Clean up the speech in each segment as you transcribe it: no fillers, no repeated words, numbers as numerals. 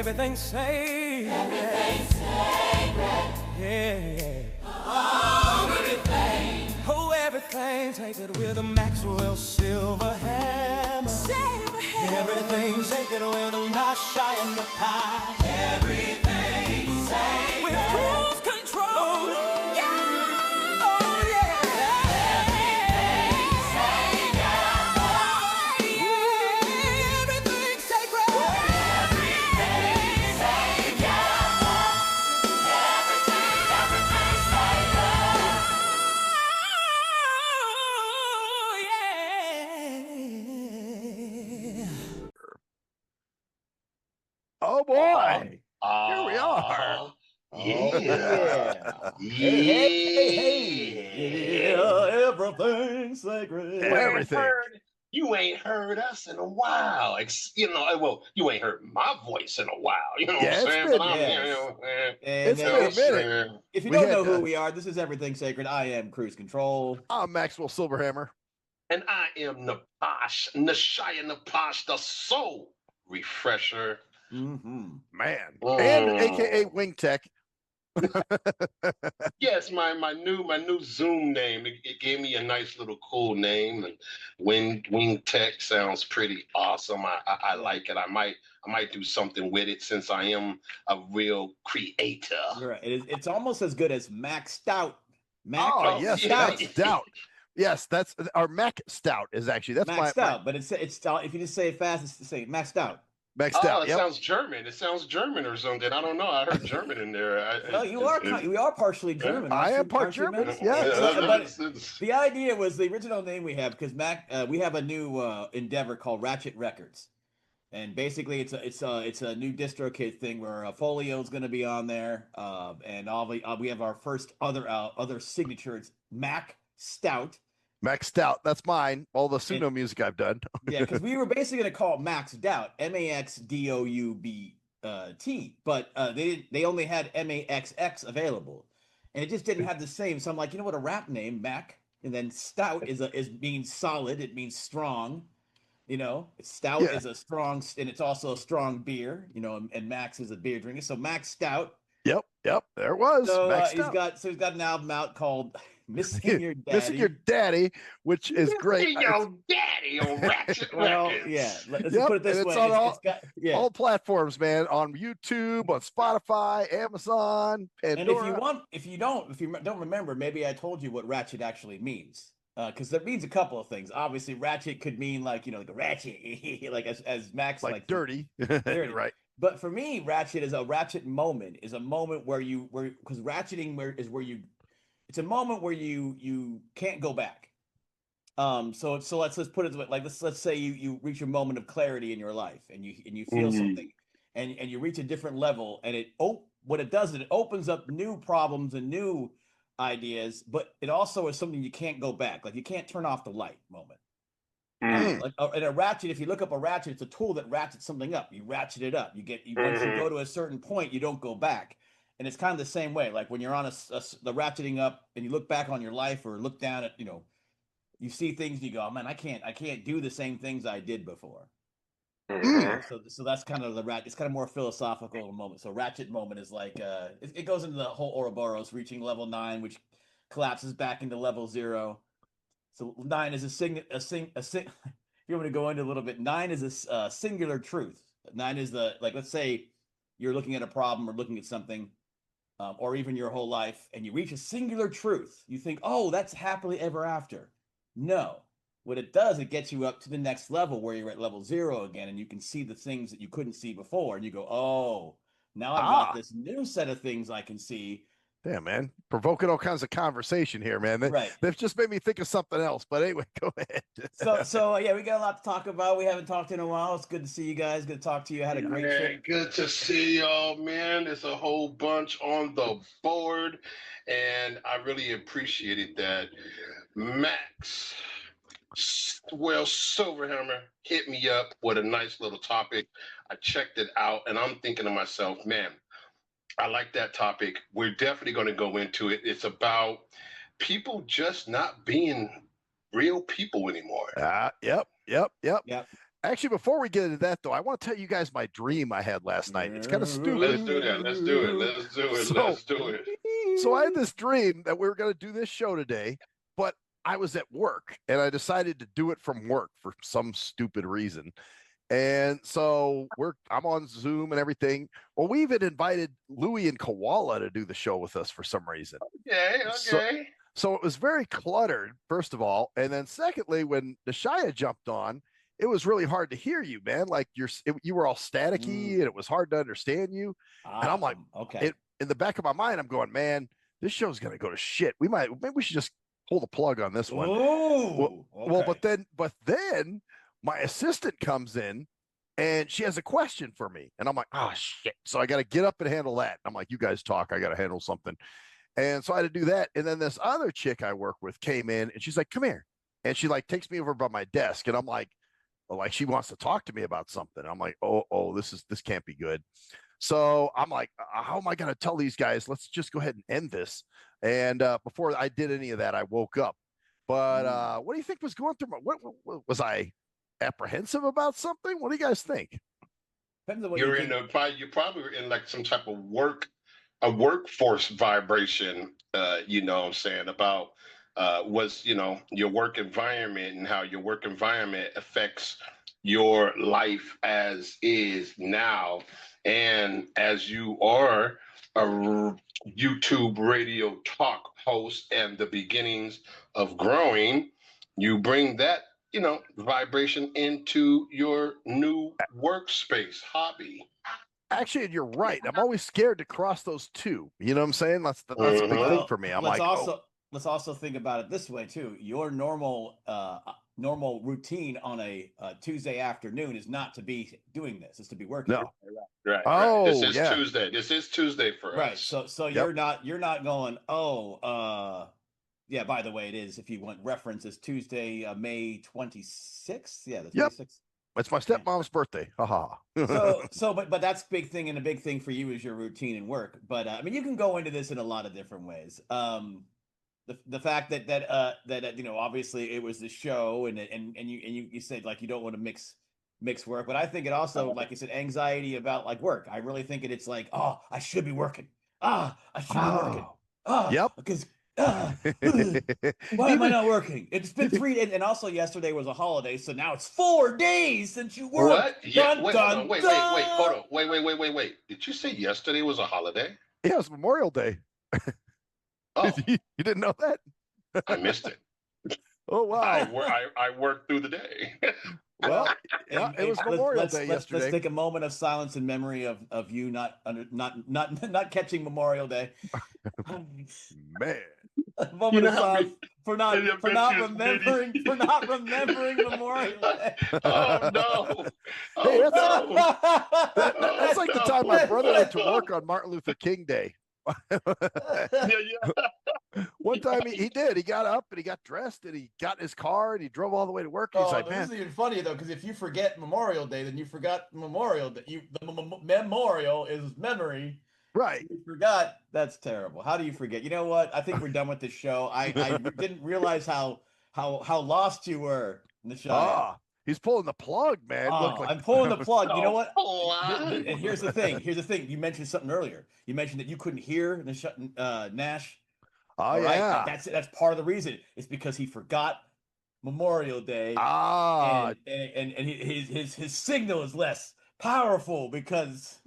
everything's sacred. Everything's sacred. Yeah. Everything. Oh, everything's sacred with a Maxwell silver hammer. Everything's sacred with a Nashayah Napash. Everything's sacred. With cruise control. Yeah. Oh, yeah. Everything's sacred. Oh, yeah. Everything's sacred. Everything's sacred. Everything's sacred. Oh, yeah. Oh boy, here we are. Yeah. Yeah, everything's sacred. Everything. You ain't heard us in a while. You ain't heard my voice in a while. You know what I'm saying? But I'm here. You know what I'm saying? It's been a minute. If you We don't had, know who we are, this is Everything Sacred. I am Cruise Control. I'm Maxwell Silverhammer. And I am Napash, Nashayah Napash, the soul refresher. Mm-hmm. Man. And AKA Wing Tech. Yes, my new Zoom name. It gave me a nice little cool name, and Wing Tech sounds pretty awesome. I like it. I might do something with it since I am a real creator. You're right. It's almost as good as Mac Stout. Oh, yes, yeah. Mac Stout. Yes, that's our Mac Stout is actually that's Mac Stout, but it's if you just say it fast, it's say Mac Stout. Mac Stout. It sounds German. It sounds German or something. I don't know. I heard German in there. Well, you are partially German. I am part German. But the idea was the original name we have because we have a new endeavor called Ratchet Records, and basically it's a new DistroKid thing where Folio is going to be on there, and we have our first other signature. It's Mac Stout. Max Stout, that's mine. All the pseudo music I've done. Yeah, because we were basically going to call it Maxed Out, MAXDOUBT, but they only had MAXX available, and it just didn't have the same. So I'm like, you know what, a rap name, Mac, and then Stout is means solid. It means strong. You know, Stout is a strong, and it's also a strong beer. You know, and Max is a beer drinker. So Max Stout. Yep, there it was. So he's got an album out called Missing Your Daddy. Missing Your Daddy, which is great. Your daddy on Ratchet Well, Records. yeah. Let's put it this way. It's on it's all platforms, man. On YouTube, on Spotify, Amazon, Pandora. And if you don't remember, maybe I told you what ratchet actually means. Because that means a couple of things. Obviously, ratchet could mean like a ratchet, like as Max like dirty. dirty, right? But for me, ratchet is a moment where because ratcheting is where you, it's a moment where you can't go back. So let's put it like let's say you reach a moment of clarity in your life and you feel something and you reach a different level and what it does is it opens up new problems and new ideas, but it also is something you can't go back. Like you can't turn off the light moment. Like in a ratchet, if you look up a ratchet, it's a tool that ratchets something up. You ratchet it up. Once you go to a certain point, you don't go back. And it's kind of the same way. Like when you're on the ratcheting up and you look back on your life or look down at, you see things and you go, oh, man, I can't do the same things I did before. So that's kind of it's kind of more philosophical moment. So ratchet moment is like it goes into the whole Ouroboros reaching level 9, which collapses back into level 0. So 9 is if you want to go into a little bit, 9 is a singular truth. 9 is let's say you're looking at a problem or looking at something, or even your whole life, and you reach a singular truth. You think, oh, that's happily ever after. No. What it does, it gets you up to the next level where you're at level 0 again, and you can see the things that you couldn't see before. And you go, oh, now I've got this new set of things I can see. Damn, man. Provoking all kinds of conversation here, man. They've just made me think of something else. But anyway, go ahead. So yeah, we got a lot to talk about. We haven't talked in a while. It's good to see you guys. Good to talk to you. I had a great trip. Good to see y'all, man. There's a whole bunch on the board, and I really appreciated that. Max, well, Silverhammer hit me up with a nice little topic. I checked it out, and I'm thinking to myself, man, I like that topic. We're definitely going to go into it. It's about people just not being real people anymore. Yep. Actually, before we get into that, though, I want to tell you guys my dream I had last night. It's kind of stupid. Let's do that. Let's do it. Let's do it. Let's do it. So I had this dream that we were going to do this show today, but I was at work and I decided to do it from work for some stupid reason. And so I'm on Zoom and everything. Well, we even invited Louie and Koala to do the show with us for some reason. Okay. So it was very cluttered, first of all. And then secondly, when Nashayah jumped on, it was really hard to hear you, man. Like you were all staticky and it was hard to understand you. And I'm like, okay. In the back of my mind, I'm going, man, this show's going to go to shit. Maybe we should just pull the plug on this one. Well, but then my assistant comes in and she has a question for me. And I'm like, oh, shit. So I got to get up and handle that. I'm like, you guys talk. I got to handle something. And so I had to do that. And then this other chick I work with came in and she's like, come here. And she like takes me over by my desk. And I'm like she wants to talk to me about something. I'm like, oh, this can't be good. So I'm like, how am I going to tell these guys? Let's just go ahead and end this. And before I did any of that, I woke up. But what do you think was going through what was I apprehensive about something? What do you guys think? Depends on what you probably were in like some type of workforce vibration. You know what I'm saying, about was your work environment and how your work environment affects your life as is now. And as you are a YouTube radio talk host and the beginnings of growing, you bring that vibration into your new workspace hobby. Actually, you're right. I'm always scared to cross those two. You know what I'm saying? That's a big thing for me. Let's also think about it this way too. Your normal routine on a Tuesday afternoon is not to be doing this. It's to be working. No. Right. Oh, this is Tuesday. This is Tuesday for us. Right. So you're not going, yeah, by the way, it is, if you want references, Tuesday, May 26th. Yeah, the 26th. It's my stepmom's birthday. Haha. But that's big thing, and a big thing for you is your routine and work. But I mean, you can go into this in a lot of different ways. The fact that obviously it was the show, and you said like you don't want to mix work, but I think it also, like you said, anxiety about like work. I really think it's like, oh, I should be working. I should be working. Yep. Because why am I not working? It's been 3 days, and also yesterday was a holiday, so now it's 4 days since you worked. What? Yeah, wait, hold on. Wait. Did you say yesterday was a holiday? Yeah, it's Memorial Day. Oh, you didn't know that? I missed it. Oh wow! I worked through the day. Well, yeah, it was Memorial Day yesterday. Let's take a moment of silence in memory of you not catching Memorial Day. Man, a moment of silence for not remembering Memorial Day. Oh no! Hey, that's like the time my brother went to work on Martin Luther King Day. One time he did. He got up and he got dressed and he got in his car and he drove all the way to work. And he's like, man, this is even funny though, because if you forget Memorial Day, then you forgot Memorial Day. The memorial is memory. Right. You forgot. That's terrible. How do you forget? You know what? I think we're done with this show. I didn't realize how lost you were, Nashayah. He's pulling the plug, man. I'm pulling the plug. You know what? And here's the thing. You mentioned something earlier. You mentioned that you couldn't hear Nash. Oh, yeah. Right? That's part of the reason. It's because he forgot Memorial Day. And his signal is less powerful because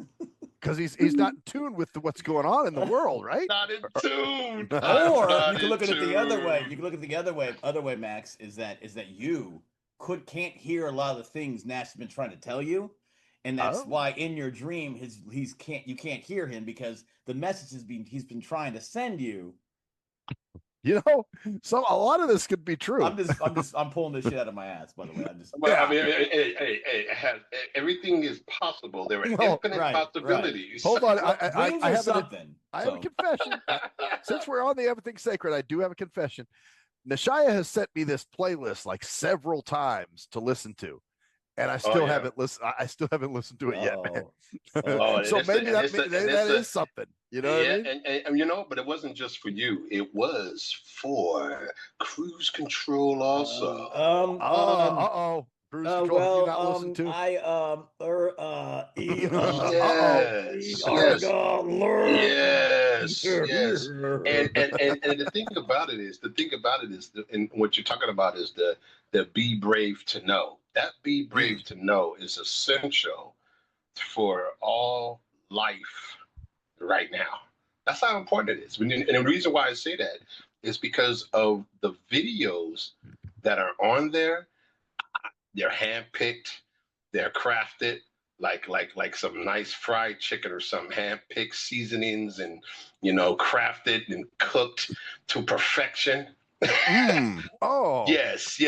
he's not in tune with what's going on in the world, right? Not in tune. Or you can look at it the other way. You can look at it the other way, Max, is that you can't hear a lot of the things Nash has been trying to tell you. And that's why in your dream you can't hear him, because the message he's been trying to send you. You know, a lot of this could be true. I'm pulling this shit out of my ass, by the way. I mean, hey, everything is possible. There are infinite possibilities. Hold on, I have something. I have a confession. Since we're on the Everything Sacred, I do have a confession. Nashayah has sent me this playlist like several times to listen to, and I still haven't listened. I still haven't listened to it yet, man. So maybe that is something, you know. Yeah, what I mean? and but it wasn't just for you. It was for cruise control also. Cruise Control, have you not listened to? Yes, yes. And and what you're talking about is the be brave to know. That be brave to know is essential for all life right now. That's how important it is. And the reason why I say that is because of the videos that are on there. They're handpicked, they're crafted like some nice fried chicken or some handpicked seasonings and crafted and cooked to perfection. Oh, Yes.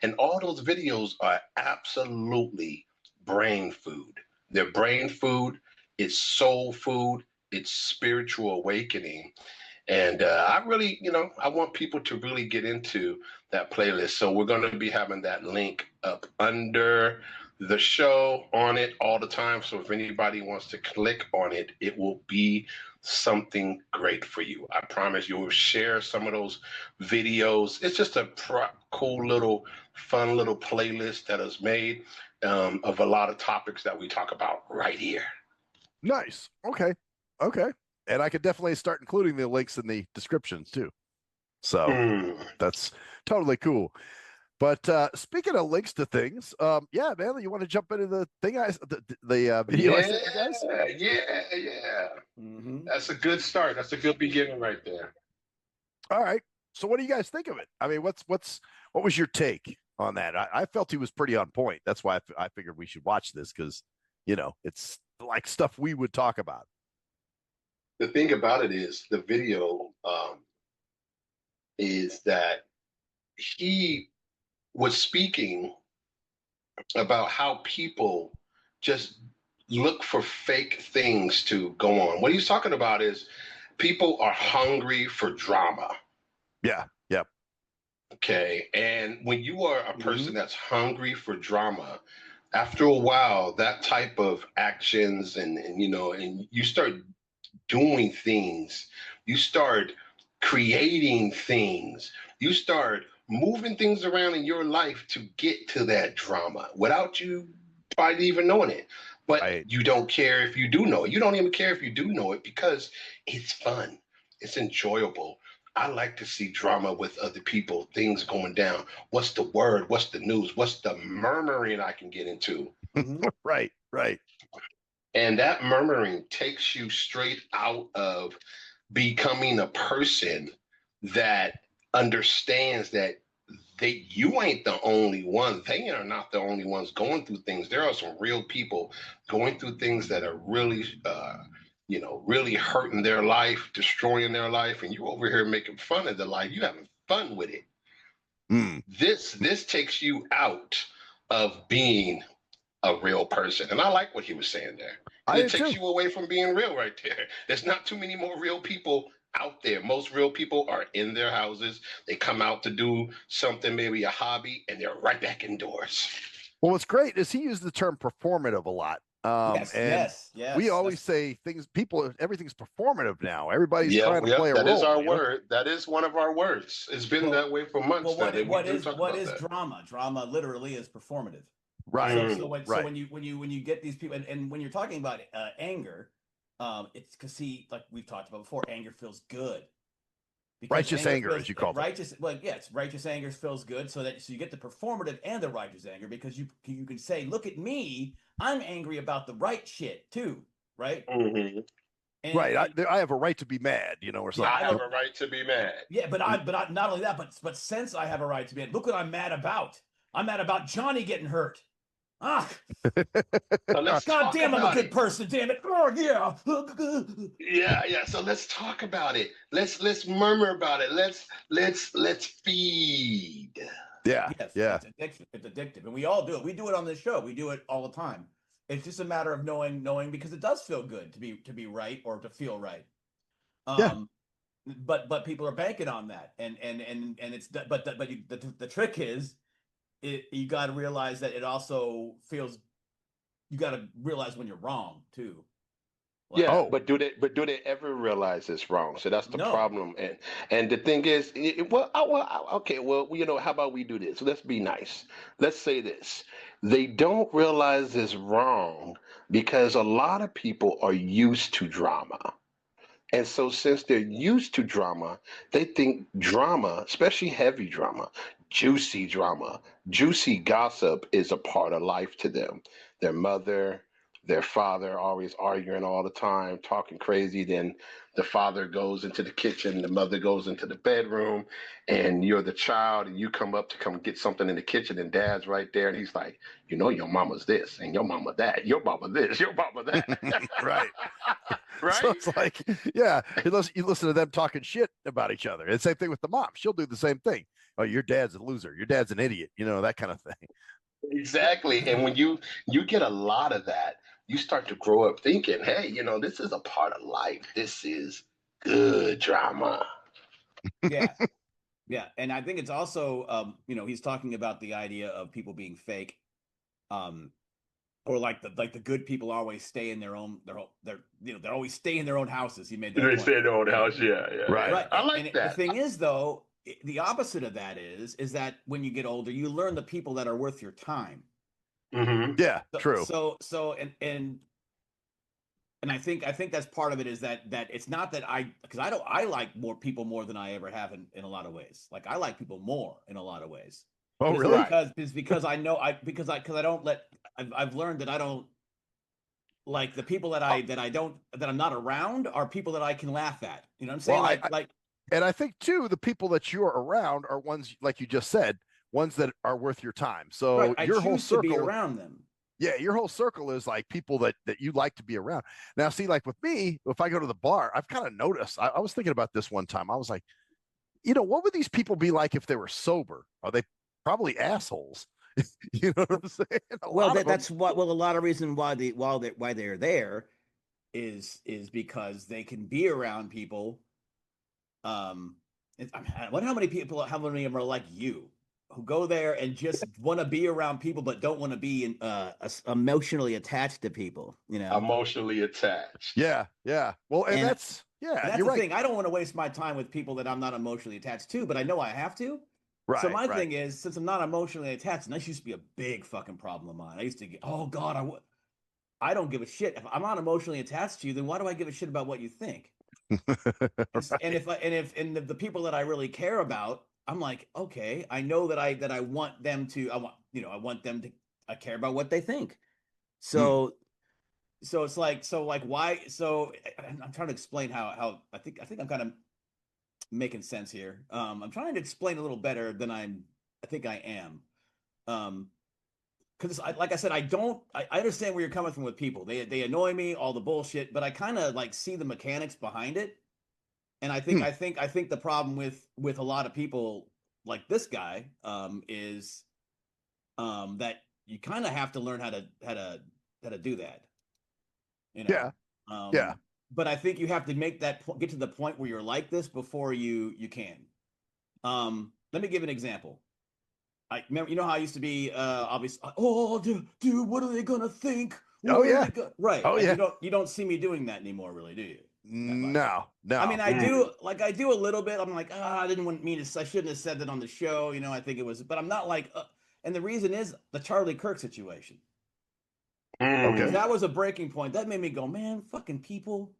And all those videos are absolutely brain food. They're brain food, it's soul food, it's spiritual awakening. And I really, I want people to really get into that playlist. So we're going to be having that link up under the show on it all the time. So if anybody wants to click on it, it will be something great for you. I promise you will share some of those videos. It's just a cool little, fun little playlist that is made of a lot of topics that we talk about right here. nice. Okay. And I could definitely start including the links in the descriptions too. So that's totally cool. But speaking of links to things, yeah, man, you want to jump into the thing the video I sent you guys? Yeah. That's a good start. That's a good beginning right there. All right. So what do you guys think of it? I mean, what was your take on that? I felt he was pretty on point. That's why I figured we should watch this because, it's like stuff we would talk about. The thing about it is the video is that he was speaking about how people just look for fake things to go on. What he's talking about is people are hungry for drama. Yeah. Yep. Okay. And when you are a person that's hungry for drama, after a while, that type of actions and you start doing things, you start creating things, you start moving things around in your life to get to that drama without you probably even knowing it. But you don't care if you do know it. You don't even care if you do know it because it's fun. It's enjoyable. I like to see drama with other people, things going down. What's the word? What's the news? What's the murmuring I can get into? Right. And that murmuring takes you straight out of becoming a person that understands that you ain't the only one. They are not the only ones going through things. There are some real people going through things that are really, really hurting their life, destroying their life, and you over here making fun of the life. You having fun with it. This takes you out of being a real person. And I like what he was saying there. It takes you away from being real right there. There's not too many more real people out there. Most real people are in their houses. They come out to do something, maybe a hobby, and they're right back indoors. Well, what's great is he used the term performative a lot. Yes. We always say everything's performative now. Everybody's trying to play a role. That is our word. That is one of our words. It's been that way for months. What is drama? Drama literally is performative. Right. So when you get these people, and when you're talking about anger, it's because like we've talked about before, anger feels good. Righteous anger, as you call it. Righteous anger feels good. So you get the performative and the righteous anger because you can say, look at me, I'm angry about the right shit too, right? And I have a right to be mad, or something. I have a right to be mad. Yeah, but I not only that, but since I have a right to be mad, look what I'm mad about. I'm mad about Johnny getting hurt. God damn, I'm a good person. Damn it! Oh yeah. Yeah. So let's talk about it. Let's murmur about it. Let's feed. Yeah. Yes, yeah. It's addictive, and we all do it. We do it on this show. We do it all the time. It's just a matter of knowing because it does feel good to be right or to feel right. But people are banking on that, and it's the trick is. You got to realize that it also feels. You got to realize when you're wrong too. Like, Yeah, Oh. but do they ever realize it's wrong? So that's the no. problem. And the thing is, okay, well, how about we do this? Let's be nice. Let's say this. They don't realize it's wrong because a lot of people are used to drama. And so, since they're used to drama, they think drama, especially heavy drama, juicy gossip is a part of life to them. Their mother, their father always arguing all the time, talking crazy. Then the father goes into the kitchen, the mother goes into the bedroom, and you're the child, and you come up to come get something in the kitchen, and dad's right there, and he's like, your mama's this, and your mama that, your mama this, your mama that. Right. So Right? it's like, yeah, you listen to them talking shit about each other. And same thing with the mom. She'll do the same thing. Oh, your dad's a loser. Your dad's an idiot. That kind of thing. Exactly. And when you get a lot of that, you start to grow up thinking, hey, this is a part of life. This is good drama. Yeah. Yeah. And I think it's also, he's talking about the idea of people being fake. Or like the good people always stay in they're always stay in their own houses. He made that They point. stay in their own house. Yeah, yeah, Right. yeah. Right. I like And the that. thing is, though, the opposite of that is that when you get older, you learn the people that are worth your time. Hmm. Yeah, true. And I think that's part of it is that it's not that because I like more people more than I ever have in a lot of ways. Like I like people more in a lot of ways. Oh, But it's really? Right. because I know because I don't let I've learned that I don't like the people that I'm not around are people that I can laugh at. You know what I'm saying? Well, and I think too, the people that you're around are ones like you just said, ones that are worth your time. So right. I your whole choose to be circle, around them. yeah, your whole circle is like people that you like to be around. Now, see, like with me, if I go to the bar, I've kind of noticed. I was thinking about this one time. I was like, what would these people be like if they were sober? Are they probably assholes? You know what I'm saying? A Well, lot of them. that's what. Well, a lot of reason why they're there is because they can be around people. I wonder how many of them are like you who go there and just want to be around people but don't want to be emotionally attached to people. Emotionally attached. Yeah, yeah. Well, and And that's and that's you're the right. thing. I don't want to waste my time with people that I'm not emotionally attached to, but I know I have to. So Right, my right. thing is, since I'm not emotionally attached, and this used to be a big fucking problem of mine. I used to get, oh God, I don't give a shit. If I'm not emotionally attached to you, then why do I give a shit about what you think? And Right. if the people that I really care about, I'm like, okay, I know that I want them to, I want them to, I care about what they think. Hmm. So why? So I'm trying to explain how I think I'm kind of making sense here. I'm trying to explain a little better than I think I am. Because like I said, I understand where you're coming from with people. They annoy me, all the bullshit, but I kind of like see the mechanics behind it. And Hmm. I think the problem with a lot of people like this guy is that you kind of have to learn how to do that. You know. Yeah, yeah. But I think you have to get to the point where you're like this before you can. Let me give an example. I remember, how I used to be obvious. Oh, dude, what are they gonna think? Oh, What are yeah. they gonna? Right, Oh, like yeah. you don't see me doing that anymore, really, do you? That much. No, I mean, no. I do a little bit. I'm like, I didn't want me to. I shouldn't have said that on the show. I think it was, but I'm not like. And the reason is the Charlie Kirk situation, because Okay. Mm. that was a breaking point. That made me go, man, fucking people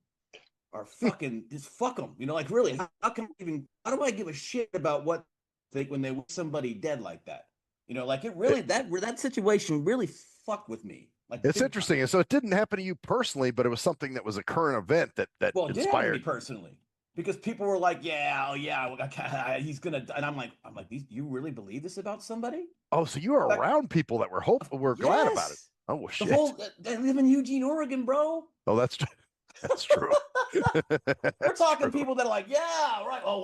are fucking just fuck them. Like really, how can I even? How do I give a shit about what they think when they want somebody dead like that? Like it It- really that situation really fucked with me, like it's big time. interesting. And so it didn't happen to you personally, but it was something that was a current event that Well, it did happen to me inspired. personally because people were like, "Yeah, oh yeah, he's gonna," and I'm like, you really believe this about somebody? Oh, so you were Like, around people that were hopeful, were glad about it. yes, Oh, well, the shit. whole they live in Eugene, Oregon, bro. Oh, that's true. We're That's talking true. people that are like, yeah, right. Oh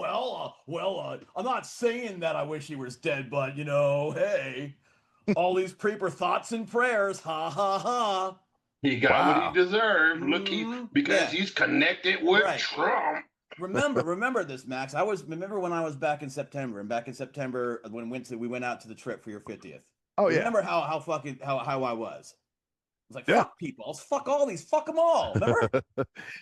well, I'm not saying that I wish he was dead, but hey, all these preeper thoughts and prayers, ha ha ha. He got what he Wow. deserved. Look, because Yeah, he's connected with right. Trump. Remember this, Max. Remember when I was back in September, and back in September when we went out to the trip for your 50th. Oh, yeah. Remember how fucking how I was. was like, Yeah. fuck people. Let's fuck all these. Fuck them all. Remember?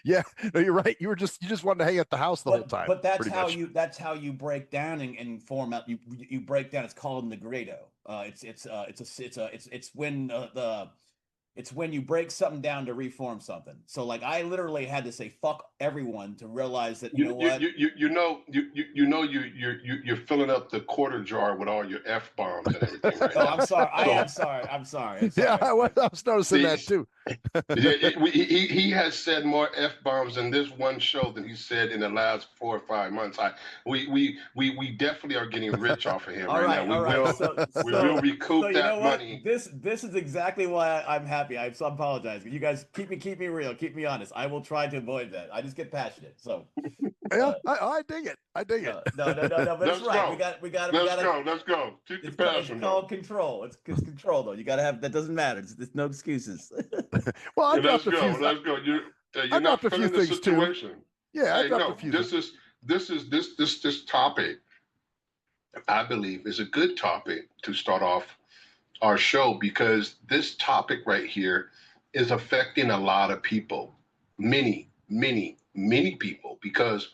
Yeah, no, you're right. You just wanted to hang at the house the whole time. But that's pretty how much. that's how you break down and form out. You break down. It's called Negredo. It's when you break something down to reform something. So like I literally had to say fuck everyone to realize that you know what. You're filling up the quarter jar with all your F bombs and everything right Oh, now. I'm sorry. I So- am sorry. I'm sorry. Yeah, I was noticing that too. he has said more F bombs in this one show than he said in the last 4 or 5 months. We definitely are getting rich off of him All right right, now. all right. We will recoup so you that know what? money. This is exactly why I'm happy. I apologize. You guys keep me real, keep me honest. I will try to avoid that. I just get passionate. So Yeah, I dig it. I dig it. no. But it's right. Let's go. Keep the It's passion. called control. It's control though. You gotta have that. Doesn't matter. There's no excuses. Well, I Let's dropped a go. few. Let's go. You're I not dropped a few feeling the things too. situation. Yeah, I Hey, dropped no, a few. this topic, I believe, is a good topic to start off our show because this topic right here is affecting a lot of people, many people, because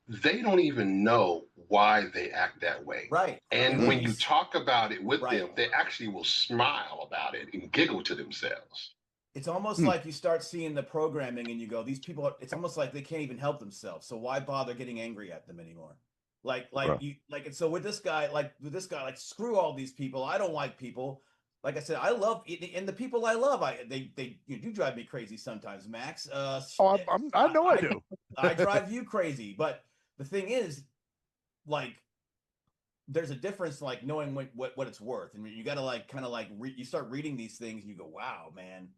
they don't even know why they act that way. Right. And when you talk about it with Right. them, they actually will smile about it and giggle to themselves. It's almost like you start seeing the programming and you go, these people are, it's almost like they can't even help themselves. So why bother getting angry at them anymore? And so with this guy, like screw all these people. I don't like people. Like I said, I love and the people I love. They do drive me crazy sometimes, Max. I know I do. I drive you crazy, but the thing is, like, there's a difference, like knowing what it's worth, and you got to like kind of like you start reading these things, and you go, wow, man.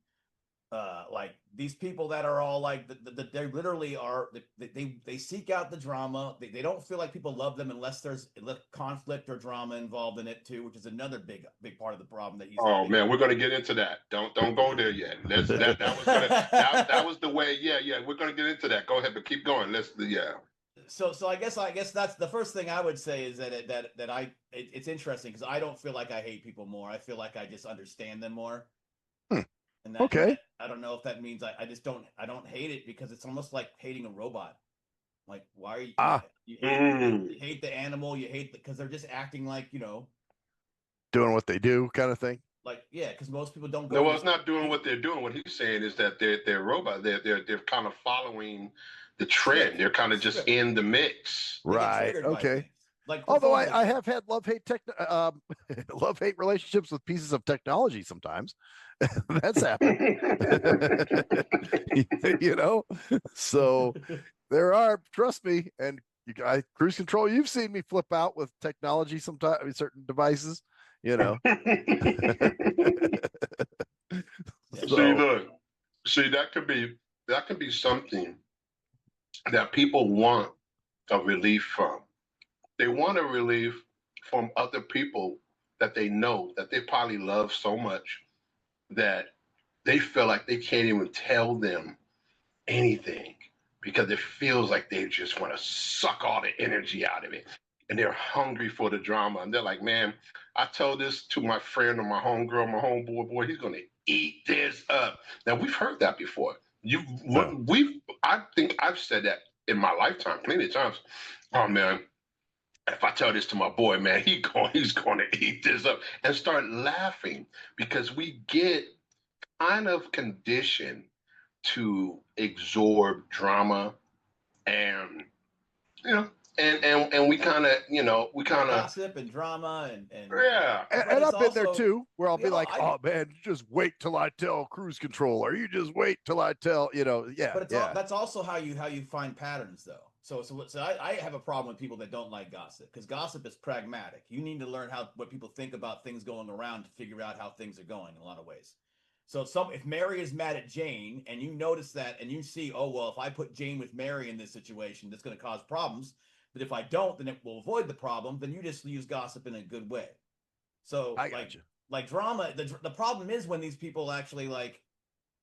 Like these people that are all like they literally are they seek out the drama. They don't feel like people love them unless there's conflict or drama involved in it too, which is another big part of the problem that he's having. Man, we're gonna get into that. Don't go there yet. That was the way. Yeah, we're gonna get into that. Go ahead, but keep going. So I guess that's the first thing I would say is that it's interesting because I don't feel like I hate people more. I feel like I just understand them more. And Okay. I don't know if that means I just don't hate it because it's almost like hating a robot. Like, why are you hate the animal? You hate because they're just acting like, Doing what they do kind of thing. Like, yeah, because most people don't go. No, well, it's not doing what they're doing. What he's saying is that they're robots. They're kind of following the trend. They're kind of just in the mix. Right. Okay. Like, although I have had love hate relationships with pieces of technology sometimes. That's happened. So there are, trust me, and cruise control, you've seen me flip out with technology sometimes, certain devices, So, see, that could be something that people want a relief from. They want a relief from other people that they know that they probably love so much that they feel like they can't even tell them anything because it feels like they just want to suck all the energy out of it. And they're hungry for the drama. And they're like, man, I told this to my friend or my homegirl, my homeboy, boy, he's going to eat this up. Now, we've heard that before. I think I've said that in my lifetime plenty of times. Oh, man, if I tell this to my boy, man, he's going to eat this up and start laughing because we get kind of conditioned to absorb drama and, and we kind of, gossip and drama and yeah. And I've been there too, where I'll be like, oh man, just wait till I tell cruise control, or you just wait till I tell, yeah. But that's also how you find patterns though. So I have a problem with people that don't like gossip because gossip is pragmatic. You need to learn what people think about things going around to figure out how things are going in a lot of ways. So if Mary is mad at Jane and you notice that and you see, oh, well, if I put Jane with Mary in this situation, that's going to cause problems. But if I don't, then it will avoid the problem. Then you just use gossip in a good way. So I got you. Like drama, the problem is when these people actually like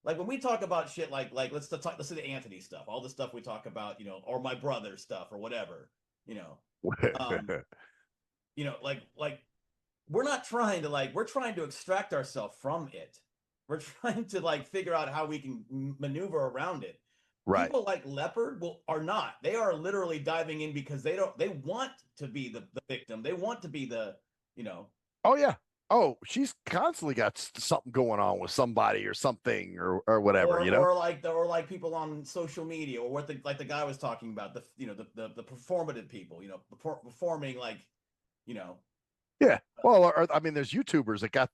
when we talk about shit like let's say the Anthony stuff, all the stuff we talk about, or my brother stuff or whatever, like we're not trying to we're trying to extract ourselves from it, We're trying to like figure out how we can maneuver around it. Right. People like Leopard are not. They are literally diving in because they want to be the victim. They want to be the, you know. Oh yeah. Oh, she's constantly got something going on with somebody or something or whatever, you know. Or like people on social media, or what the guy was talking about, the the performative people, you know, performing like, you know. Yeah. Well, I mean, there's YouTubers that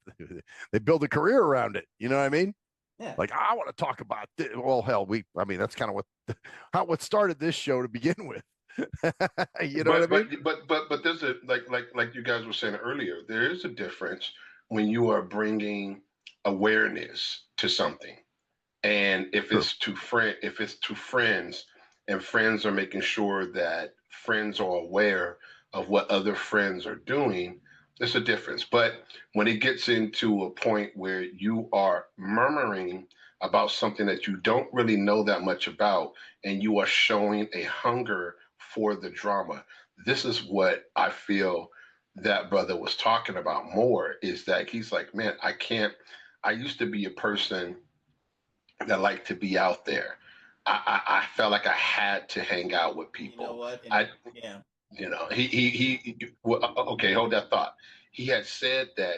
they build a career around it. You know what I mean? Yeah. Like, I want to talk about this. Well, hell, I mean, that's kind of what started this show to begin with. You know what I mean? But there's a like you guys were saying earlier, there is a difference when you are bringing awareness to something, and if it's to friends, and friends are making sure that friends are aware of what other friends are doing, there's a difference. But when it gets into a point where you are murmuring about something that you don't really know that much about, and you are showing a hunger for the drama, this is what I feel that brother was talking about more, is that he's like, man, I used to be a person that liked to be out there. I felt like I had to hang out with people. You know what? Yeah. You know, well, okay, hold that thought. He had said that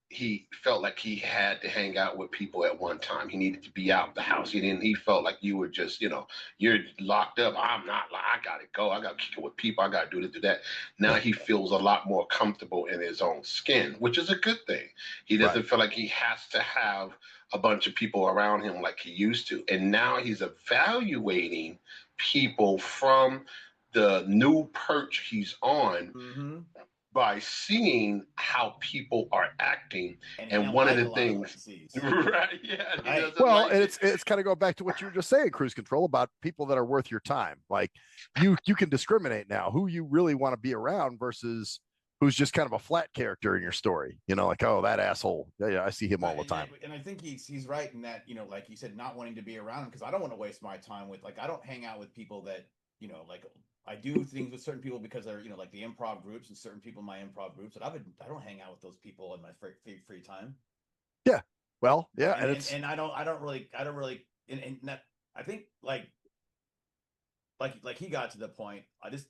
he felt like he had to hang out with people at one time. He needed to be out the house. He felt like you were just, you know, you're locked up. I'm not, I gotta go. I gotta kick it with people. I gotta do this, do that. Now he feels a lot more comfortable in his own skin, which is a good thing. He doesn't feel like he has to have a bunch of people around him like he used to. And now he's evaluating people from the new perch he's on by seeing how people are acting. And one of the things, right? Yeah. Right. Well, and it's kind of going back to what you were just saying, Cruise Control, about people that are worth your time. Like you can discriminate now who you really want to be around versus who's just kind of a flat character in your story. You know, like, oh, that asshole. Yeah, I see him all the time. And I think he's right in that, you know, like you said, not wanting to be around him, because I don't want to waste my time with, like, I don't hang out with people that, you know, like, I do things with certain people because they're, you know, like the improv groups and certain people in my improv groups, but I don't hang out with those people in my free time. Yeah. Well, yeah. And I don't really, and that, I think like he got to the point, I just,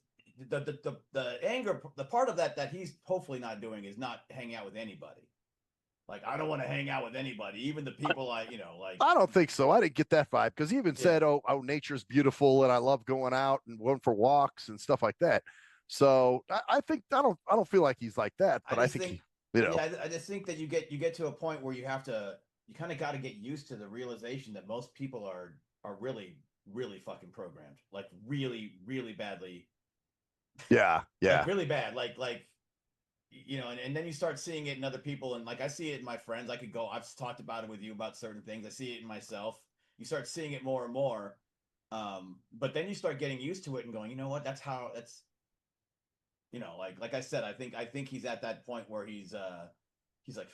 the anger, the part of that he's hopefully not doing is not hanging out with anybody. Like, I don't want to hang out with anybody, even the people I don't think so. I didn't get that vibe, because he even said, oh, nature's beautiful and I love going out and going for walks and stuff like that. So I think I don't feel like he's like that, but I think you know. Yeah, I just think that you get to a point where you kind of got to get used to the realization that most people are really, really fucking programmed, like really, really badly. Yeah. Like really bad. Like, you know, and then you start seeing it in other people, and like I see it in my friends. I've talked about it with you about certain things. I see it in myself. You start seeing it more and more, but then you start getting used to it and going, you know what? That's you know, like I said, I think he's at that point where he's like,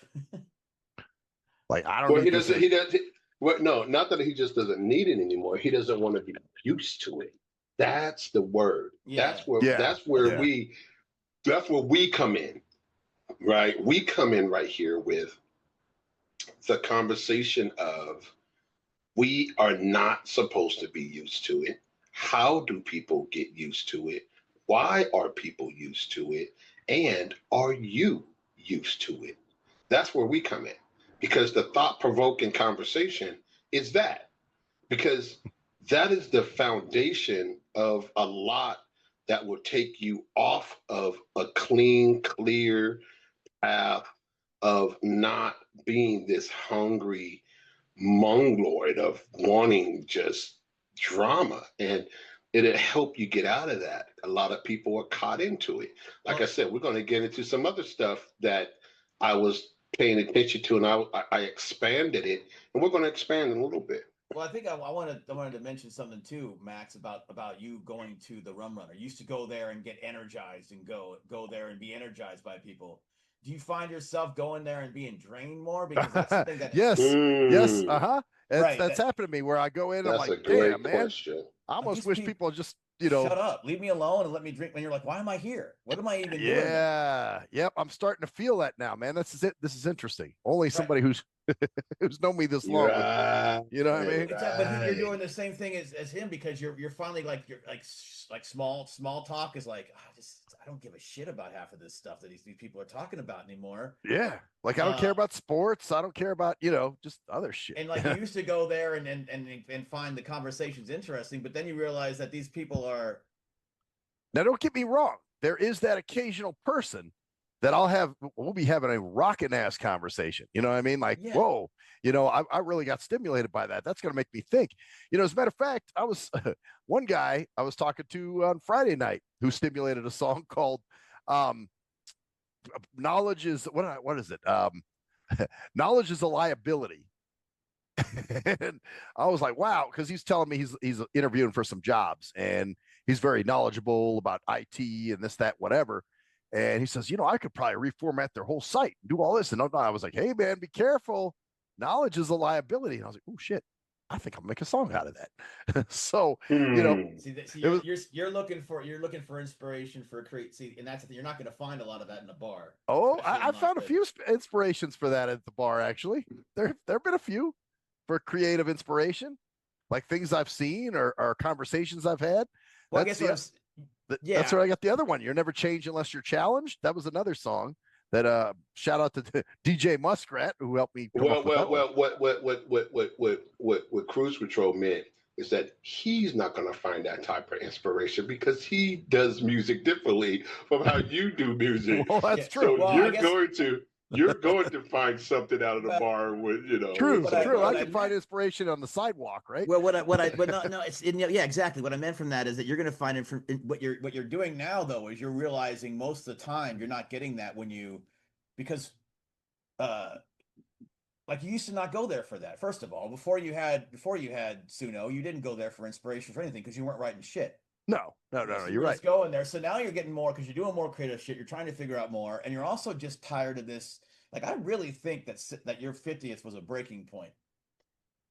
like, I don't. Well, he does. Well, no, not that he just doesn't need it anymore. He doesn't want to be used to it. That's the word. Yeah. That's where we come in. Right, we come in right here with the conversation of, we are not supposed to be used to it. How do people get used to it? Why are people used to it? And are you used to it? That's where we come in, because the thought-provoking conversation is that, because that is the foundation of a lot that will take you off of a clean, clear path of not being this hungry mongoloid of wanting just drama, and it'll help you get out of that. A lot of people are caught into it. Like I said, we're going to get into some other stuff that I was paying attention to, and I expanded it, and we're going to expand in a little bit. Well, I think I wanted to mention something too, Max, about you going to the Rum Runner. You used to go there and get energized and go there and be energized by people. Do you find yourself going there and being drained more? Because that's something that yes, that's happened to me, where I go in and I'm like, damn, man, I almost wish people just, you know, shut up, leave me alone and let me drink. When you're like, why am I here? What am I even doing? Yeah, yep, I'm starting to feel that now, man. This is it. This is interesting. Only somebody who's who's known me this long. You know what I mean? But you're doing the same thing as him because you're finally like you're like small talk is like I don't give a shit about half of this stuff that these people are talking about anymore. Yeah, like I don't care about sports. I don't care about just other shit. And like you used to go there and find the conversations interesting, but then you realize that these people are. Now, don't get me wrong. There is that occasional person that we'll be having a rockin' ass conversation. You know what I mean? Like, whoa, I really got stimulated by that. That's going to make me think. As a matter of fact, I was one guy I was talking to on Friday night who stimulated a song called Knowledge is, what is it? Knowledge is a liability. And I was like, wow, because he's telling me he's interviewing for some jobs and he's very knowledgeable about IT and this, that, whatever. And he says, I could probably reformat their whole site and do all this. And I was like, hey, man, be careful. Knowledge is a liability. And I was like, oh, shit. I think I'll make a song out of that. So, you're looking for inspiration for and that's the thing. You're not going to find a lot of that in a bar. Oh, I found a few inspirations for that at the bar, actually. There have been a few for creative inspiration, like things I've seen or conversations I've had. Well, I guess that's where I got the other one. You're never changed unless you're challenged. That was another song that shout out to DJ Muskrat who helped me. What Cruise Patrol meant is that he's not going to find that type of inspiration because he does music differently from how you do music. Well, that's true. So you're going to find something out of the bar with, True. I can find inspiration on the sidewalk, right? Well, exactly. What I meant from that is that you're going to find it from what you're doing now, though, is you're realizing most of the time you're not getting that because like you used to not go there for that. First of all, before you had Suno, you didn't go there for inspiration for anything because you weren't writing shit. No, you're right. Just going there. So now you're getting more because you're doing more creative shit. You're trying to figure out more, and you're also just tired of this. Like I really think that your 50th was a breaking point.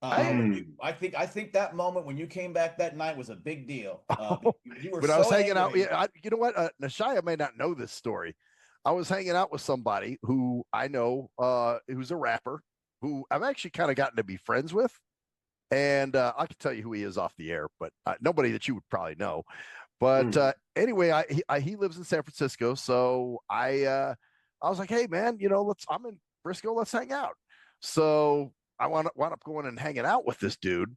I think that moment when you came back that night was a big deal. You were but I was hanging out. Yeah, you know what? Nashayah may not know this story. I was hanging out with somebody who I know, who's a rapper, who I've actually kind of gotten to be friends with. And I can tell you who he is off the air, but nobody that you would probably know. But anyway, he lives in San Francisco, so I was like, hey man, I'm in Frisco, let's hang out. So I wound up going and hanging out with this dude,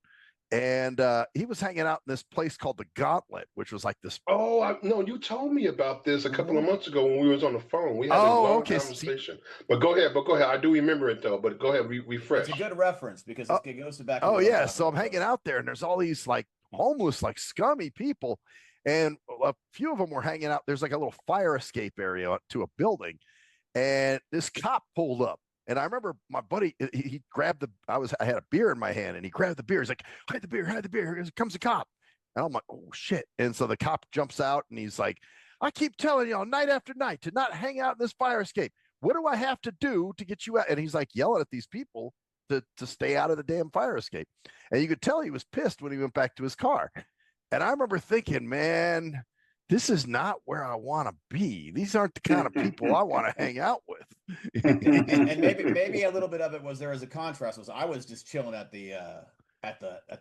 and he was hanging out in this place called the Gauntlet, which was like this. Oh no, you told me about this a couple of months ago when we was on the phone. We had a long conversation. But go ahead. I do remember it though. But go ahead, refresh. It's a good reference because it goes back. Oh yeah, so I'm hanging out there, and there's all these like homeless, like scummy people, and a few of them were hanging out. There's like a little fire escape area to a building, and this cop pulled up. And I remember my buddy, he grabbed I had a beer in my hand and he grabbed the beer. He's like, hide the beer. Here comes the cop. And I'm like, oh shit. And so the cop jumps out and he's like, I keep telling y'all night after night to not hang out in this fire escape. What do I have to do to get you out? And he's like yelling at these people to stay out of the damn fire escape. And you could tell he was pissed when he went back to his car. And I remember thinking, man, this is not where I want to be. These aren't the kind of people I want to hang out with. and maybe a little bit of it was there as a contrast. I was just chilling at the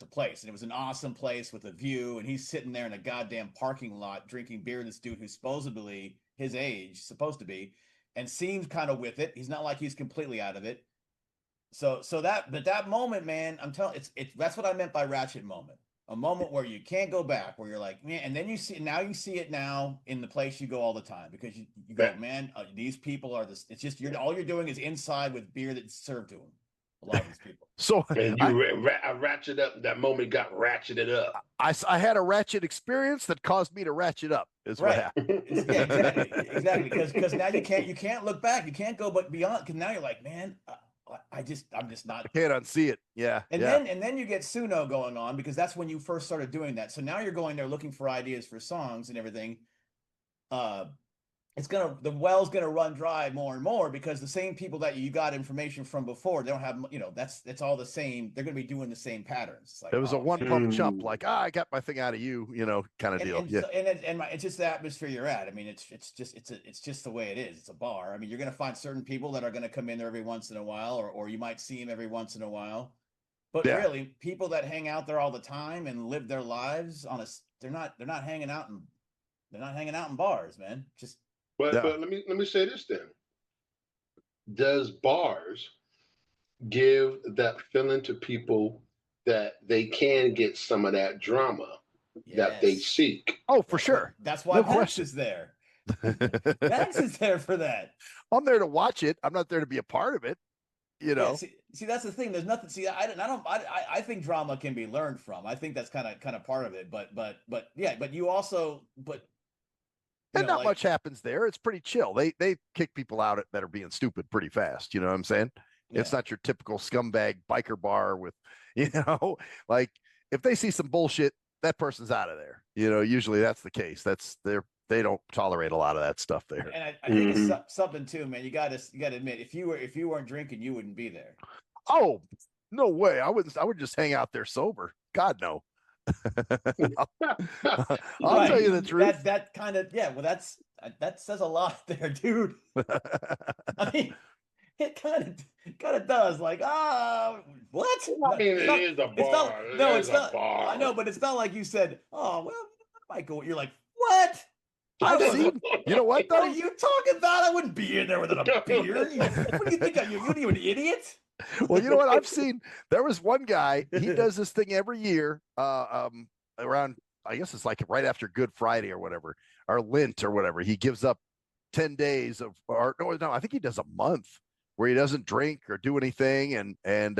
place, and it was an awesome place with a view. And he's sitting there in a goddamn parking lot drinking beer. This dude who's supposedly his age, supposed to be, and seems kind of with it. He's not like he's completely out of it. So that moment, man, I'm telling that's what I meant by ratchet moment. A moment where you can't go back, where you're like, man, and then you see it now in the place you go all the time because you go, man, these people are this. It's just all you're doing is inside with beer that's served to them. A lot of these people. So and you ratchet up. That moment got ratcheted up. I had a ratchet experience that caused me to ratchet up. Is what happened. Yeah, exactly. Because now you can't look back. You can't go but beyond. Because now you're like, man. I'm just not. I can't unsee it. Yeah. And then you get Suno going on because that's when you first started doing that. So now you're going there looking for ideas for songs and everything. the well's gonna run dry more and more because the same people that you got information from before, they don't have, that's all the same. They're gonna be doing the same patterns. It's like, It was a oh one man. pump chump, like, I got my thing out of you, kind of deal. And Yeah. so, it's just the atmosphere you're at. I mean, it's just the way it is. It's a bar. I mean, you're gonna find certain people that are gonna come in there every once in a while, or you might see them every once in a while. But Yeah. really, people that hang out there all the time and live their lives they're not hanging out in bars, man. Just But Yeah. but let me say this then. Does bars give that feeling to people that they can get some of that drama that they yes. seek? Oh, for sure. That's why No Max question. is there. Max is there for that. I'm there to watch it. I'm not there to be a part of it. Yeah, see, that's the thing. There's nothing. See, I think drama can be learned from. I think that's kind of part of it. But yeah. But you also, And not much happens there. It's pretty chill. They kick people out that are being stupid pretty fast. You know what I'm saying? Yeah. It's not your typical scumbag biker bar with, like if they see some bullshit, that person's out of there. Usually that's the case. They don't tolerate a lot of that stuff there. And I think it's something too, man. You gotta admit, if you weren't drinking, you wouldn't be there. Oh, no way. I would just hang out there sober. God, no. I'll tell you the truth. That kind of, yeah. Well, that says a lot there, dude. I mean, it kind of does. Like, what? I mean, it is a bar. It's not. Bar. I know, but it's not like you said. Oh, well, I might go. You're like, what? I've seen. You know what though? What are you talking about? I wouldn't be in there with a beer. What do you think? You an idiot? Well, you know what I've seen. There was one guy. He does this thing every year. Around, I guess it's like right after Good Friday or whatever, or Lent or whatever. He gives up 10 days of, or no, I think he does a month where he doesn't drink or do anything. And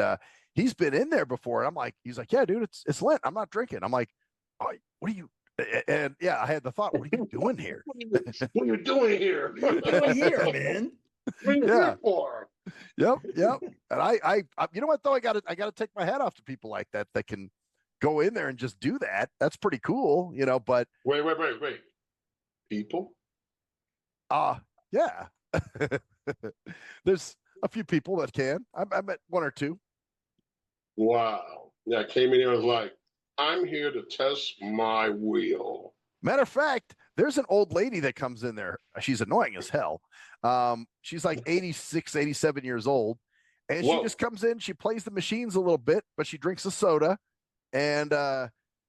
he's been in there before. And he's like, yeah, dude, it's Lent. I'm not drinking. I'm like, oh, what are you? And yeah, I had the thought, what are you doing here? What are you doing here? What are you doing here, man? What are you here for? Yep. And I you know what though? I gotta take my hat off to people like that can go in there and just do that. That's pretty cool, but Wait. People? Yeah. There's a few people that can. I met one or two. Wow. Yeah, I came in here and was like, I'm here to test my wheel. Matter of fact, there's an old lady that comes in there. She's annoying as hell. She's like 86, 87 years old. And she just comes in, she plays the machines a little bit, but she drinks a soda and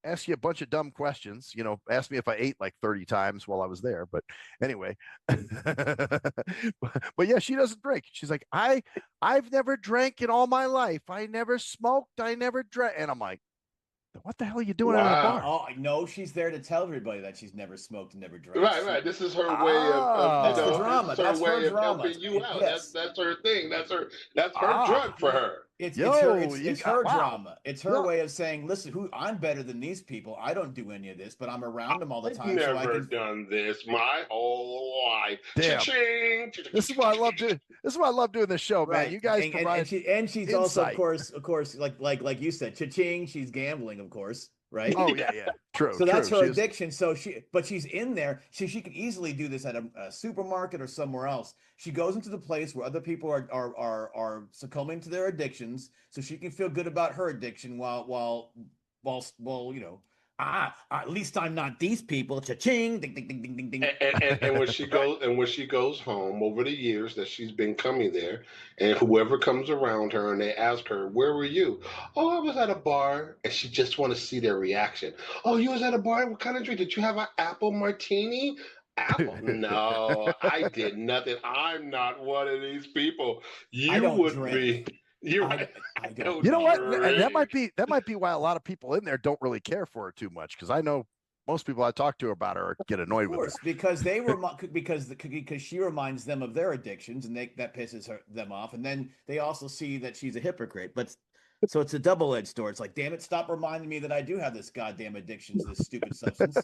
asks you a bunch of dumb questions. Asked me if I ate like 30 times while I was there. But anyway. But yeah, she doesn't drink. She's like, I've never drank in all my life. I never smoked. I never drank. And I'm like, what the hell are you doing at a bar? Oh, I know she's there to tell everybody that she's never smoked and never drank. Right. This is her way of that's the drama. That's her way drama. Of helping you out. Yes. That's her thing. That's her drug for her. It's her wow. drama. It's her way of saying, listen, I'm better than these people. I don't do any of this, but I'm around them all the time. I've never done this my whole life. Damn. Cha-ching. This is why I love doing. This is why I love doing this show, man. Right. You guys provide. And she's insight. also, of course, like you said, cha-ching. She's gambling, of course. Right. Oh yeah, true. So that's her She's addiction. So she's in there. She could easily do this at a supermarket or somewhere else. She goes into the place where other people are succumbing to their addictions, so she can feel good about her addiction while at least I'm not these people. Cha-ching, ding, ding, ding, ding, ding, ding. And when she goes home over the years that she's been coming there, and whoever comes around her and they ask her, "Where were you?" "Oh, I was at a bar," and she just want to see their reaction. "Oh, you was at a bar? What kind of drink? Did you have an apple martini?" Apple? No, I did nothing. I'm not one of these people. You would be. You're right. I don't. You know what? And that might be why a lot of people in there don't really care for her too much, because I know most people I talk to about her get annoyed with her because because she reminds them of their addictions, and that pisses them off. And then they also see that she's a hypocrite. But so it's a double-edged sword. It's like, damn it, stop reminding me that I do have this goddamn addiction to this stupid substance.